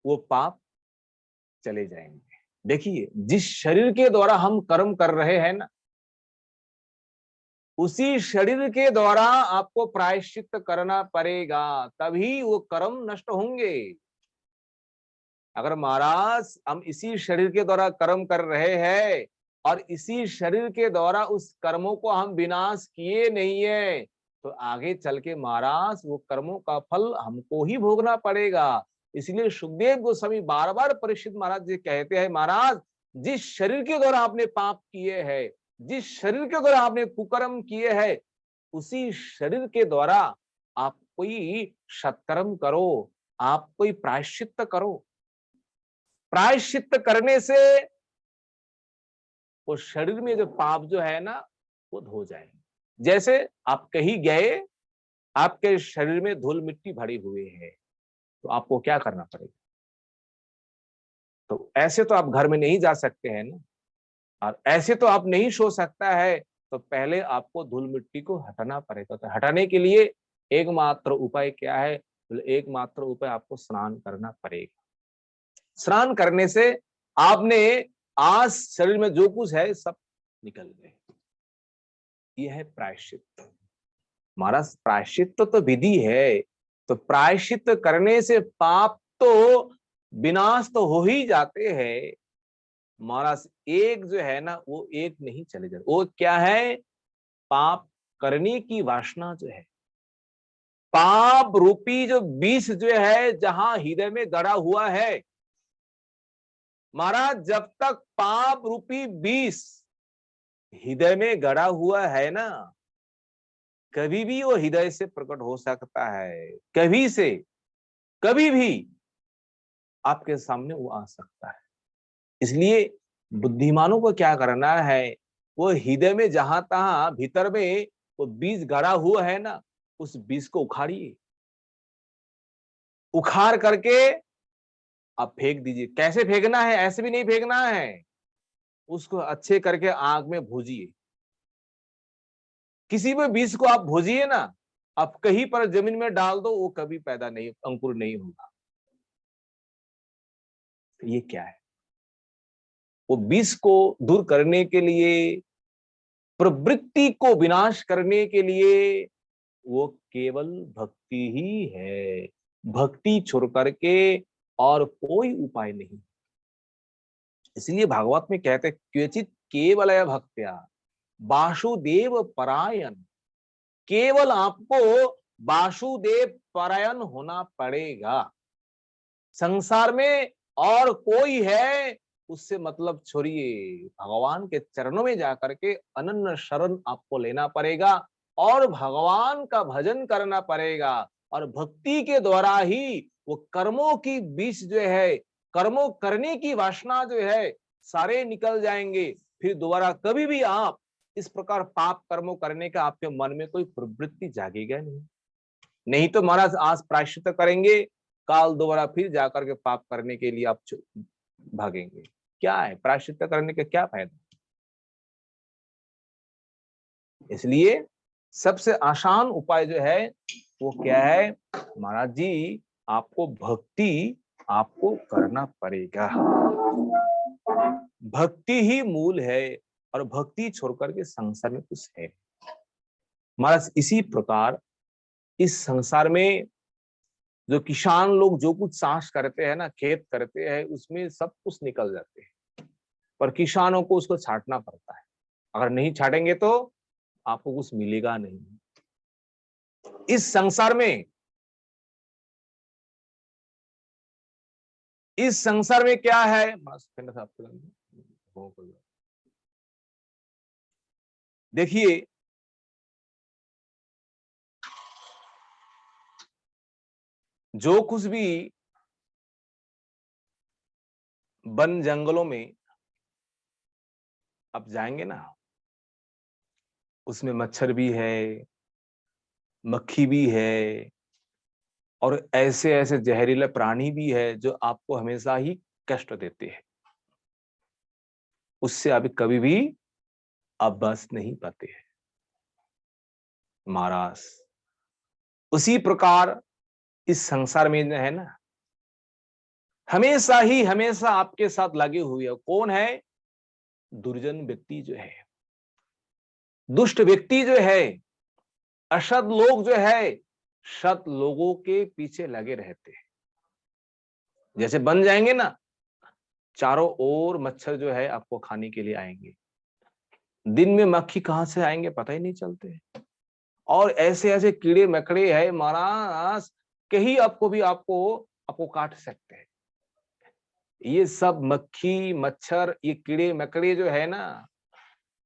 वो पाप चले जाएंगे। देखिए जिस शरीर के द्वारा हम कर्म कर रहे हैं ना, उसी शरीर के द्वारा आपको प्रायश्चित करना पड़ेगा, तभी वो कर्म नष्ट होंगे। अगर महाराज हम इसी शरीर के द्वारा कर्म कर रहे हैं और इसी शरीर के द्वारा उस कर्मों को हम विनाश किए नहीं है, तो आगे चल के महाराज वो कर्मों का फल हमको ही भोगना पड़ेगा। इसलिए सुखदेव गोस्वामी बार बार परीक्षित महाराज जी कहते हैं, महाराज जिस शरीर के द्वारा आपने पाप किए हैं, जिस शरीर के द्वारा आपने कुकर्म किए हैं, उसी शरीर के द्वारा आप कोई सत्कर्म करो, आप कोई प्रायश्चित्त करो। प्रायश्चित्त करने से वो शरीर में जो पाप जो है ना वो धो जाएंगे। जैसे आप कहीं गए, आपके शरीर में धूल मिट्टी भरी हुई है, तो आपको क्या करना पड़ेगा? तो ऐसे तो आप घर में नहीं जा सकते हैं ना, और ऐसे तो आप नहीं सो सकता है, तो पहले आपको धूल मिट्टी को हटाना पड़ेगा। तो हटाने के लिए एकमात्र उपाय क्या है? तो एकमात्र उपाय आपको स्नान करना पड़ेगा। स्नान करने से आपने आज शरीर में जो कुछ है सब निकल गए। यह है प्रायश्चित्त। हमारा प्रायश्चित्त तो विधि है, तो प्रायश्चित्त करने से पाप तो विनाश तो हो ही जाते हैं महाराज। एक जो है ना वो एक नहीं चले जाते। वो क्या है? पाप करने की वासना जो है, पाप रूपी जो विष जो है जहां हृदय में गड़ा हुआ है महाराज, जब तक पाप रूपी विष हृदय में गड़ा हुआ है ना, कभी भी वो हृदय से प्रकट हो सकता है। कभी से कभी भी आपके सामने वो आ सकता है। इसलिए बुद्धिमानों को क्या करना है? वो हृदय में जहां तहां भीतर में वो बीज गड़ा हुआ है ना, उस बीज को उखाड़िए। उखाड़ करके आप फेंक दीजिए। कैसे फेंकना है? ऐसे भी नहीं फेंकना है, उसको अच्छे करके आग में भूजिए। किसी भी बीज को आप भूजिए ना, आप कहीं पर जमीन में डाल दो, वो कभी पैदा नहीं, अंकुर नहीं होगा। ये क्या है? वो विष को दूर करने के लिए, प्रवृत्ति को विनाश करने के लिए वो केवल भक्ति ही है। भक्ति छोड़ करके और कोई उपाय नहीं। इसलिए भागवत में कहते क्वचित केवलय भक्त्या वासुदेव परायण। केवल आपको वासुदेव परायण होना पड़ेगा। संसार में और कोई है उससे मतलब छोड़िए। भगवान के चरणों में जाकर के अनन्य शरण आपको लेना पड़ेगा और भगवान का भजन करना पड़ेगा। और भक्ति के द्वारा ही वो कर्मों की बीच जो है, कर्मों करने की वासना जो है सारे निकल जाएंगे। फिर दोबारा कभी भी आप इस प्रकार पाप कर्मों करने का आपके मन में कोई प्रवृत्ति जागेगा नहीं। नहीं तो महाराज आज प्रायश्चित करेंगे, काल दोबारा फिर जाकर के पाप करने के लिए आप भागेंगे। क्या है प्रायश्चित करने का क्या फायदा? इसलिए सबसे आसान उपाय जो है वो क्या है महाराज जी? आपको भक्ति आपको करना पड़ेगा। भक्ति ही मूल है और भक्ति छोड़कर के संसार में कुछ है महाराज। इसी प्रकार इस संसार में जो किसान लोग जो कुछ चाष करते हैं ना, खेत करते हैं, उसमें सब कुछ निकल जाते हैं, पर किसानों को उसको छांटना पड़ता है। अगर नहीं छाटेंगे तो आपको कुछ मिलेगा नहीं। इस संसार में क्या है? देखिए, जो कुछ भी वन जंगलों में आप जाएंगे ना, उसमें मच्छर भी है, मक्खी भी है, और ऐसे ऐसे जहरीले प्राणी भी है जो आपको हमेशा ही कष्ट देते हैं। उससे आप कभी भी आप बच नहीं पाते हैं महाराज। उसी प्रकार इस संसार में है ना, हमेशा आपके साथ लगे हुए है। कौन है? दुर्जन व्यक्ति जो है, दुष्ट व्यक्ति जो है, असद लोग जो है, सत लोगों के पीछे लगे रहते हैं। जैसे बन जाएंगे ना, चारों ओर मच्छर जो है आपको खाने के लिए आएंगे। दिन में मक्खी कहां से आएंगे पता ही नहीं चलते। और ऐसे ऐसे कीड़े मकड़े है महाराज, कहीं आपको काट सकते हैं। ये सब मक्खी मच्छर, ये कीड़े मकड़े जो है ना,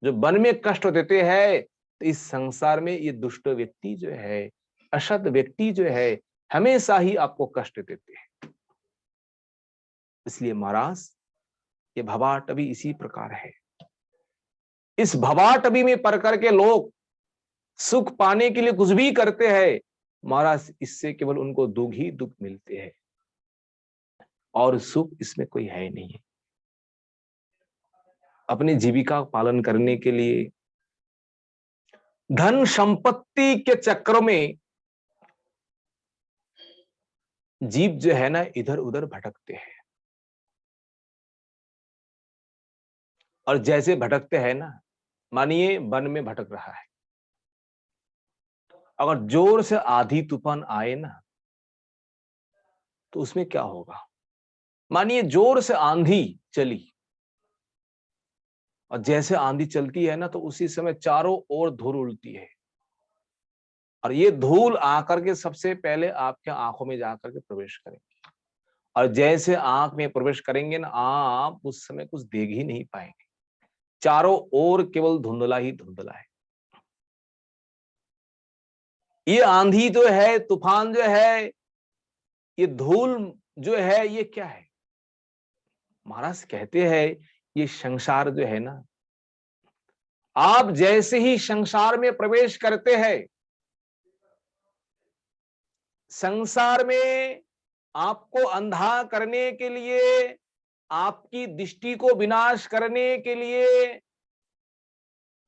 जो वन में कष्ट देते हैं, तो इस संसार में ये दुष्ट व्यक्ति जो है, असत व्यक्ति जो है, हमेशा ही आपको कष्ट देते हैं। इसलिए महाराज ये भवाटवी इसी प्रकार है। इस भवाटवी में पड़ करके लोग सुख पाने के लिए कुछ भी करते हैं महाराज, इससे केवल उनको दुख ही दुख मिलते हैं और सुख इसमें कोई है नहीं। अपनी जीविका पालन करने के लिए धन संपत्ति के चक्र में जीव जो है ना इधर उधर भटकते हैं, और जैसे भटकते हैं ना, मानिए वन में भटक रहा है, अगर जोर से आंधी तूफान आए ना तो उसमें क्या होगा। मानिए जोर से आंधी चली, और जैसे आंधी चलती है ना तो उसी समय चारों ओर धूल उड़ती है, और ये धूल आकर के सबसे पहले आपके आंखों में जाकर के प्रवेश करेंगे, और जैसे आंख में प्रवेश करेंगे ना, आप उस समय कुछ देख ही नहीं पाएंगे, चारों ओर केवल धुंधला ही धुंधला है। ये आंधी जो है, तूफान जो है, ये धूल जो है, ये क्या है। महाराज कहते हैं ये संसार जो है ना, आप जैसे ही संसार में प्रवेश करते हैं, संसार में आपको अंधा करने के लिए, आपकी दृष्टि को विनाश करने के लिए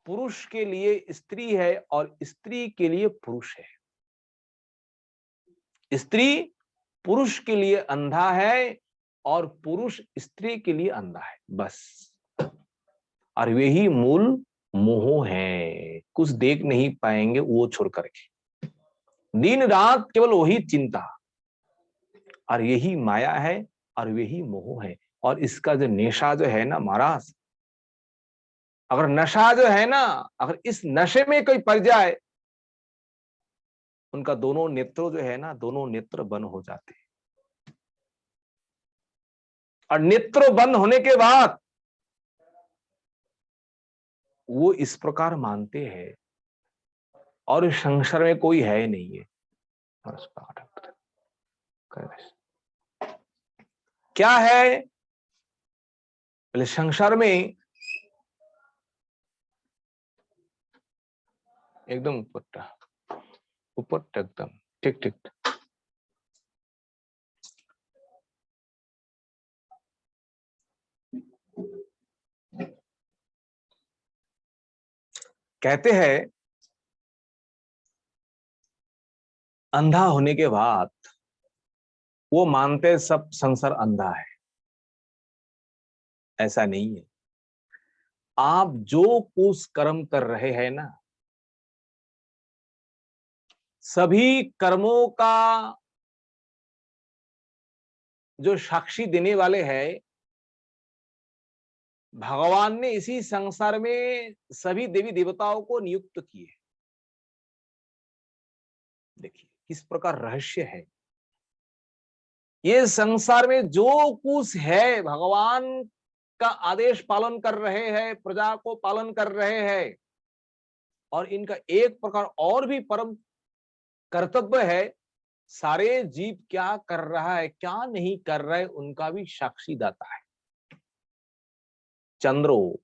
पुरुष के लिए स्त्री है और स्त्री के लिए पुरुष है। स्त्री पुरुष के लिए अंधा है और पुरुष स्त्री के लिए अंधा है, बस। और यही मूल मोह है, कुछ देख नहीं पाएंगे वो छोड़ करके, दिन रात केवल वही चिंता, और यही माया है और यही मोह है। और इसका जो नशा जो है ना महाराज, अगर नशा जो है ना, अगर इस नशे में कोई पड़ जाए, उनका दोनों नेत्र जो है ना, दोनों नेत्र बंद हो जाते हैं, और नेत्र बंद होने के बाद वो इस प्रकार मानते हैं और संसार में कोई है नहीं है। क्या है बोले, संसार में एकदम ऊपर एकदम ठीक ठीक। कहते हैं अंधा होने के बाद वो मानते सब संसार अंधा है। ऐसा नहीं है। आप जो कुछ कर्म कर रहे हैं ना, सभी कर्मों का जो साक्षी देने वाले हैं भगवान ने इसी संसार में सभी देवी देवताओं को नियुक्त किए। देखिए किस प्रकार रहस्य है। ये संसार में जो कुछ है भगवान का आदेश पालन कर रहे हैं, प्रजा को पालन कर रहे हैं, और इनका एक प्रकार और भी परम कर्तव्य है, सारे जीव क्या कर रहा है क्या नहीं कर रहा है उनका भी साक्षी दाता है। चंद्रो,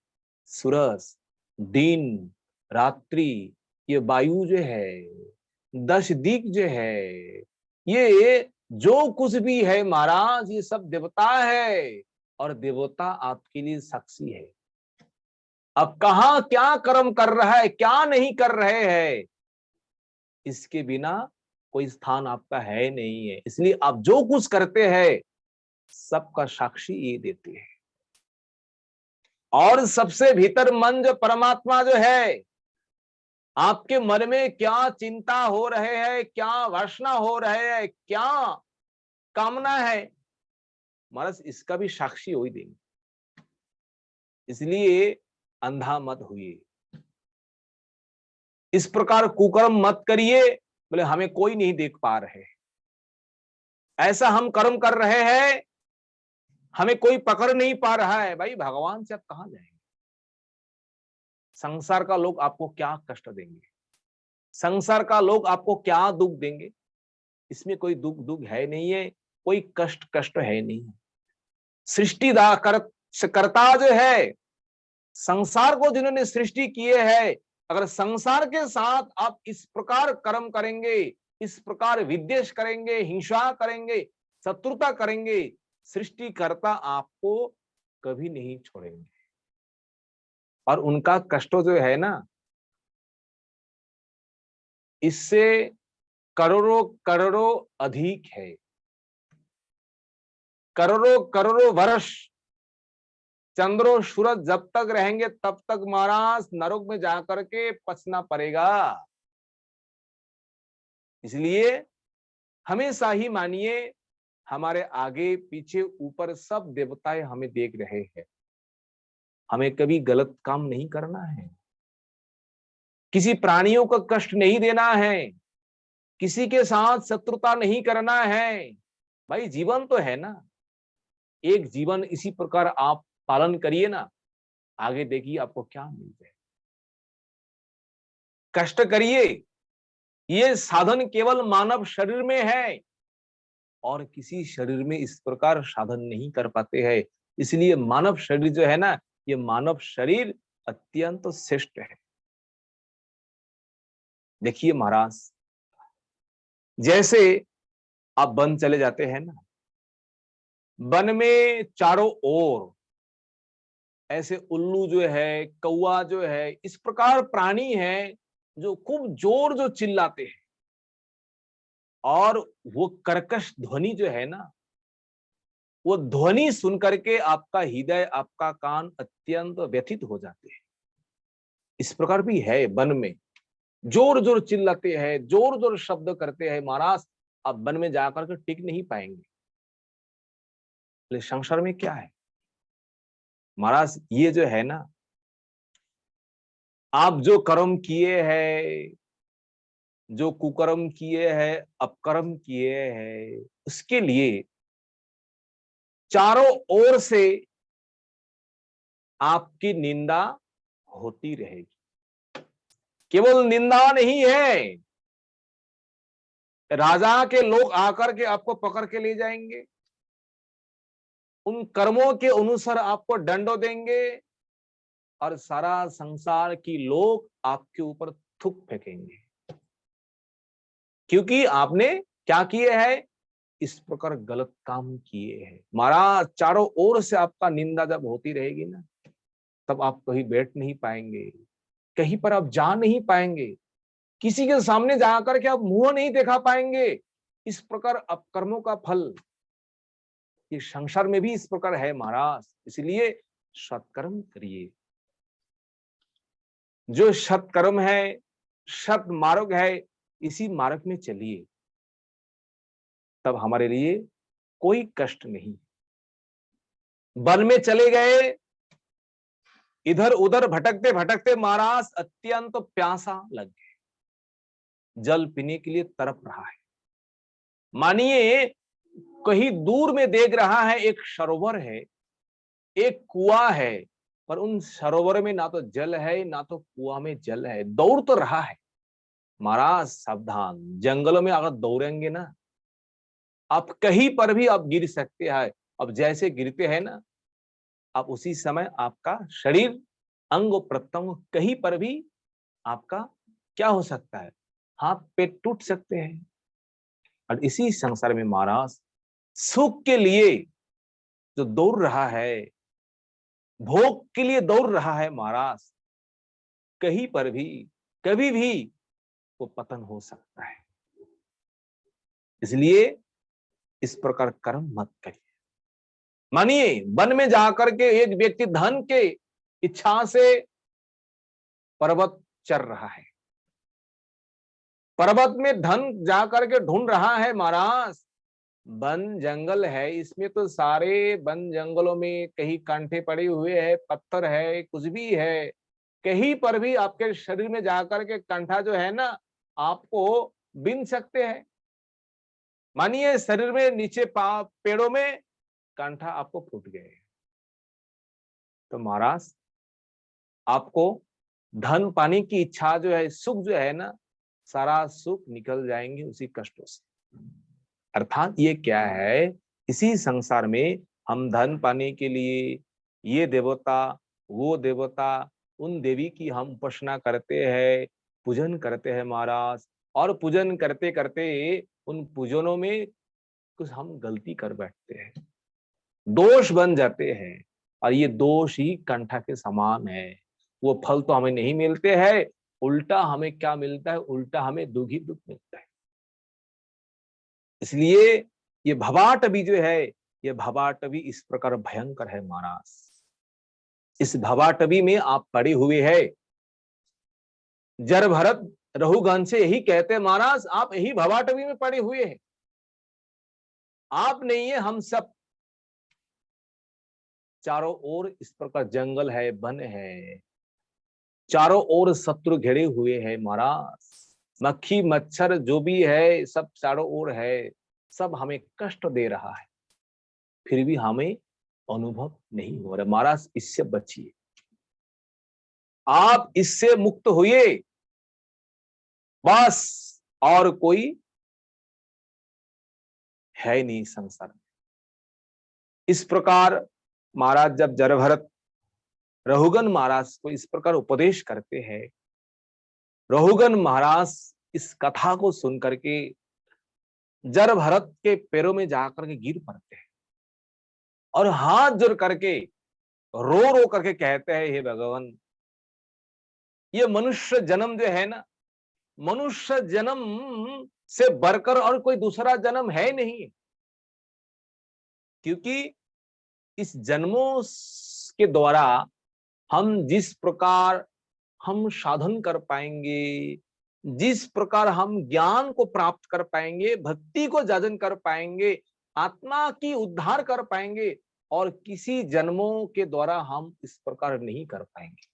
सूरज, दिन, रात्रि, ये वायु जो है, 10 दिक जो है, ये जो कुछ भी है महाराज, ये सब देवता है, और देवता आपके लिए साक्षी है। अब कहां क्या कर्म कर रहा है क्या नहीं कर रहे हैं, इसके बिना कोई स्थान आपका है नहीं है। इसलिए आप जो कुछ करते हैं सबका साक्षी ये देते हैं। और सबसे भीतर मन जो परमात्मा जो है, आपके मन में क्या चिंता हो रहे है, क्या वासना हो रहे है, क्या कामना है, महाराज इसका भी साक्षी हो ही देंगे। इसलिए अंधा मत हुए, इस प्रकार कुकर्म मत करिए बोले हमें कोई नहीं देख पा रहे, ऐसा हम कर्म कर रहे हैं हमें कोई पकड़ नहीं पा रहा है, भाई भगवान से आप कहां जाएंगे? संसार का लोग आपको क्या कष्ट देंगे, संसार का लोग आपको क्या दुख देंगे? इसमें कोई दुख दुख है नहीं है, कोई कष्ट कष्ट है नहीं। सृष्टिदा करता जो है, संसार को जिन्होंने सृष्टि किए है, अगर संसार के साथ आप इस प्रकार कर्म करेंगे, इस प्रकार विद्वेष करेंगे, हिंसा करेंगे, शत्रुता करेंगे, सृष्टिकर्ता आपको कभी नहीं छोड़ेंगे। और उनका कष्ट जो है ना, इससे करोड़ों करोड़ों अधिक है। करोड़ों करोड़ों वर्ष चंद्रो सूरज जब तक रहेंगे तब तक महाराज नरक में जाकर के पचना पड़ेगा। इसलिए हमेशा ही मानिए, हमारे आगे पीछे ऊपर सब देवताएं हमें देख रहे हैं। हमें कभी गलत काम नहीं करना है, किसी प्राणियों को कष्ट नहीं देना है, किसी के साथ शत्रुता नहीं करना है। भाई जीवन तो है ना, एक जीवन, इसी प्रकार आप पालन करिए ना, आगे देखिए आपको क्या मिल जाए। कष्ट करिए, ये साधन केवल मानव शरीर में है, और किसी शरीर में इस प्रकार साधन नहीं कर पाते हैं। इसलिए मानव शरीर जो है ना, ये मानव शरीर अत्यंत श्रेष्ठ है। देखिए महाराज, जैसे आप वन चले जाते हैं ना, वन में चारों ओर ऐसे उल्लू जो है, कौवा जो है, इस प्रकार प्राणी है जो खूब जोर जो चिल्लाते हैं, और वो कर्कश ध्वनि जो है ना, वो ध्वनि सुन करके आपका हृदय, आपका कान अत्यंत व्यथित हो जाते हैं। इस प्रकार भी है, वन में जोर जोर चिल्लाते हैं, जोर जोर शब्द करते हैं महाराज, आप वन में जाकर के टिक नहीं पाएंगे। संसार में क्या है महाराज, ये जो है ना, आप जो कर्म किए हैं, जो कुकर्म किए हैं, अपकर्म किए हैं, उसके लिए चारों ओर से आपकी निंदा होती रहेगी। केवल निंदा नहीं है, राजा के लोग आकर के आपको पकड़ के ले जाएंगे, उन कर्मों के अनुसार आपको दंड देंगे, और सारा संसार की लोग आपके ऊपर थूक फेंकेंगे, क्योंकि आपने क्या किए हैं, इस प्रकार गलत काम किए हैं। महाराज चारों ओर से आपका निंदा जब होती रहेगी ना, तब आप कहीं बैठ नहीं पाएंगे, कहीं पर आप जा नहीं पाएंगे, किसी के सामने जाकर के आप मुंह नहीं दिखा पाएंगे। इस प्रकार अपकर्मों का फल ये संसार में भी इस प्रकार है महाराज। इसलिए सत्कर्म करिए, जो सत्कर्म है, सत मार्ग है, इसी मार्ग में चलिए, तब हमारे लिए कोई कष्ट नहीं। वन में चले गए, इधर उधर भटकते भटकते महाराज अत्यंत प्यासा लग गए, जल पीने के लिए तड़प रहा है। मानिए कहीं दूर में देख रहा है एक सरोवर है, एक कुआं है, पर उन सरोवर में ना तो जल है, ना तो कुआं में जल है। दौड़ तो रहा है महाराज, सावधान, जंगलों में अगर दौड़ेंगे ना, आप कहीं पर भी आप गिर सकते हैं। अब जैसे गिरते हैं ना, आप उसी समय आपका शरीर, अंग प्रत्यंग कहीं पर भी आपका क्या हो सकता है, हाथ पैर टूट सकते हैं। और इसी संसार में महाराज सुख के लिए जो दौड़ रहा है, भोग के लिए दौड़ रहा है महाराज, कहीं पर भी कभी भी वो पतन हो सकता है। इसलिए इस प्रकार कर्म मत करिए। मानिए वन में जाकर के एक व्यक्ति धन के इच्छा से पर्वत चढ़ रहा है, पर्वत में धन जाकर के ढूंढ रहा है महाराज। वन जंगल है, इसमें तो सारे वन जंगलों में कहीं कांटे पड़े हुए हैं, पत्थर है, कुछ भी है, कहीं पर भी आपके शरीर में जाकर के कंठा जो है ना, आपको बिन सकते हैं। मानिए शरीर में नीचे पेड़ों में कंठा आपको फूट गए। तो महाराज आपको धन पाने की इच्छा जो है, सुख जो है ना, सारा सुख निकल जाएंगे उसी कष्टों से। अर्थात ये क्या है, इसी संसार में हम धन पाने के लिए ये देवता वो देवता उन देवी की हम उपासना करते हैं, पूजन करते हैं महाराज। और पूजन करते करते उन पूजनों में कुछ हम गलती कर बैठते हैं, दोष बन जाते हैं, और ये दोष ही कंठा के समान है। वो फल तो हमें नहीं मिलते हैं, उल्टा हमें क्या मिलता है, उल्टा हमें दुख ही दुख मिलता है। इसलिए ये भवाटवी जो है, ये भवाटवी इस प्रकार भयंकर है महाराज। इस भवाटवी में आप पड़े हुए हैं। जर भरत रहुगण से यही कहते हैं महाराज, आप यही भवाटवी में पड़े हुए हैं। आप नहीं है, हम सब। चारों ओर इस प्रकार जंगल है, वन है, चारों ओर शत्रु घिरे हुए हैं महाराज। मक्खी मच्छर जो भी है सब चारों ओर है, सब हमें कष्ट दे रहा है, फिर भी हमें अनुभव नहीं हो रहा। महाराज इससे बचिए, आप इससे मुक्त होइए, बस। और कोई है नहीं संसार में। इस प्रकार महाराज जब जरभरत रहुगन महाराज को इस प्रकार उपदेश करते हैं, रहुगन महाराज इस कथा को सुन करके जरभरत के पैरों में जाकर के गिर पड़ते हैं और हाथ जोड़ करके रो रो करके कहते हैं, हे भगवान, ये मनुष्य जन्म जो है ना, मनुष्य जन्म से बढ़कर और कोई दूसरा जन्म है नहीं। क्योंकि इस जन्मों के द्वारा हम जिस प्रकार हम साधन कर पाएंगे, जिस प्रकार हम ज्ञान को प्राप्त कर पाएंगे, भक्ति को जाजन कर पाएंगे, आत्मा की उद्धार कर पाएंगे, और किसी जन्मों के द्वारा हम इस प्रकार नहीं कर पाएंगे।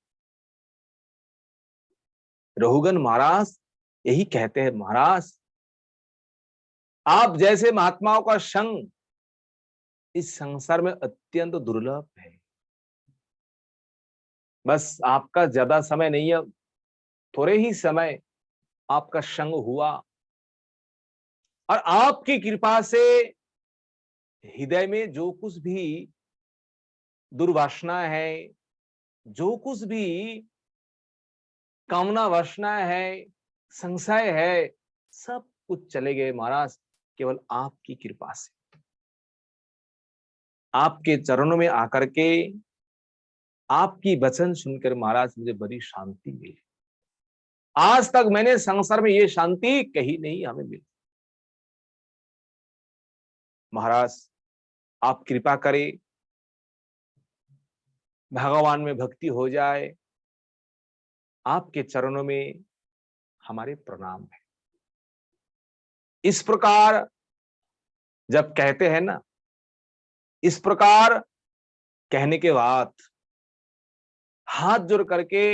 रहुगन महाराज यही कहते हैं, महाराज आप जैसे महात्माओं का संग इस संसार में अत्यंत दुर्लभ है। बस आपका ज्यादा समय नहीं है, थोड़े ही समय आपका संग हुआ, और आपकी कृपा से हृदय में जो कुछ भी दुर्वासना है, जो कुछ भी कामना वासना है, संशय है, सब कुछ चले गए महाराज, केवल आपकी कृपा से। आपके चरणों में आकर के आपकी वचन सुनकर महाराज मुझे बड़ी शांति मिली। आज तक मैंने संसार में ये शांति कहीं नहीं हमें मिली। महाराज आप कृपा करें, भगवान में भक्ति हो जाए, आपके चरणों में हमारे प्रणाम है। इस प्रकार जब कहते हैं ना, इस प्रकार कहने के बाद हाथ जोड़ करके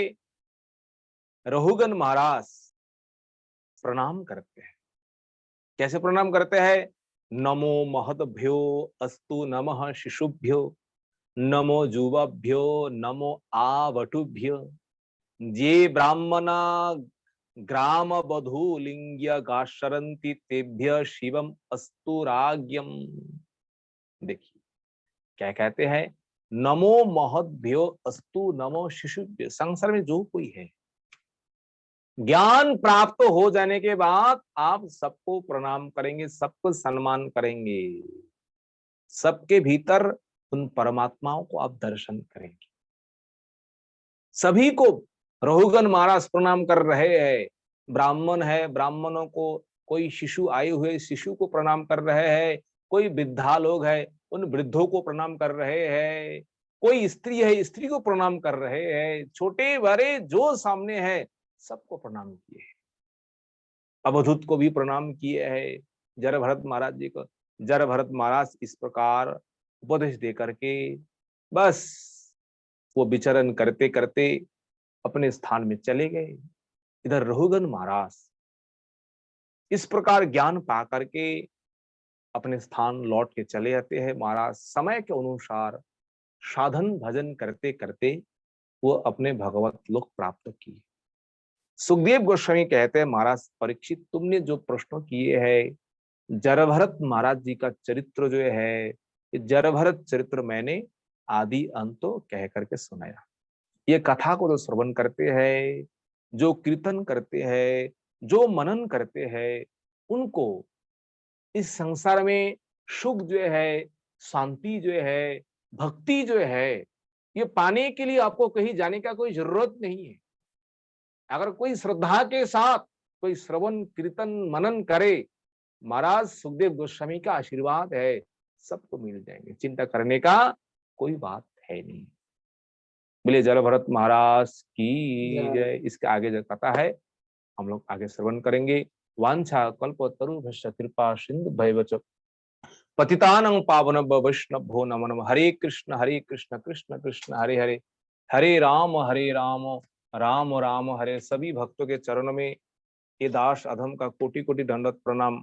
रहुगन महाराज प्रणाम करते हैं। कैसे प्रणाम करते हैं? नमो महद्भ्यो अस्तु नमः शिशुभ्यो, नमो जुवाभ्यो, नमो आवटुभ्यो, ये ब्राह्मणा ग्राम बधू लिंग्य गाशरंती तेभ्य शिवम अस्तुराग्यम। देखिए क्या कहते हैं, नमो महद्भ्यो अस्तु नमो शिशुभ्यो। संसार में जो कोई है, ज्ञान प्राप्त हो जाने के बाद आप सबको प्रणाम करेंगे, सबको सम्मान करेंगे, सबके भीतर उन परमात्माओं को आप दर्शन करेंगे। सभी को रहुगन महाराज प्रणाम कर रहे हैं। ब्राह्मण है, ब्राह्मणों को, कोई शिशु आए हुए शिशु को प्रणाम कर रहे हैं, कोई वृद्धा लोग है उन वृद्धों को प्रणाम कर रहे हैं, कोई स्त्री है स्त्री को प्रणाम कर रहे हैं, छोटे बड़े जो सामने है सबको प्रणाम किए हैं। अवधूत को भी प्रणाम किए हैं, जरभरत महाराज जी को। जरभरत महाराज इस प्रकार उपदेश दे करके बस वो विचरण करते करते अपने स्थान में चले गए। इधर रहुगन महाराज इस प्रकार ज्ञान पा करके अपने स्थान लौट के चले जाते हैं। महाराज समय के अनुसार साधन भजन करते करते वो अपने भगवत लोक प्राप्त किए। सुखदेव गोस्वामी कहते हैं, महाराज परीक्षित, तुमने जो प्रश्न किए हैं जरभरत महाराज जी का चरित्र जो है, ये जरभरत चरित्र मैंने आदि अंत कह करके सुनाया। ये कथा को जो श्रवण करते हैं, जो कीर्तन करते हैं, जो मनन करते हैं, उनको इस संसार में सुख जो है, शांति जो है, भक्ति जो है, ये पाने के लिए आपको कहीं जाने का कोई जरूरत नहीं है। अगर कोई श्रद्धा के साथ कोई श्रवण कीर्तन मनन करे, महाराज सुखदेव गोस्वामी का आशीर्वाद है, सबको मिल जाएंगे, चिंता करने का कोई बात है नहीं। बोले जल भरत महाराज की जय। इसके आगे जो कथा है हम लोग आगे श्रवण करेंगे। वांछा कल्प तरुभ्यश्च कृपा सिंधु भैवच पतितानं पावनभ्यो वैष्णवभ्यो नमो नमः। हरे कृष्ण कृष्ण कृष्ण हरे हरे, हरे राम राम राम हरे। सभी भक्तों के चरणों में ये दास अधम का कोटि कोटि दंडवत प्रणाम।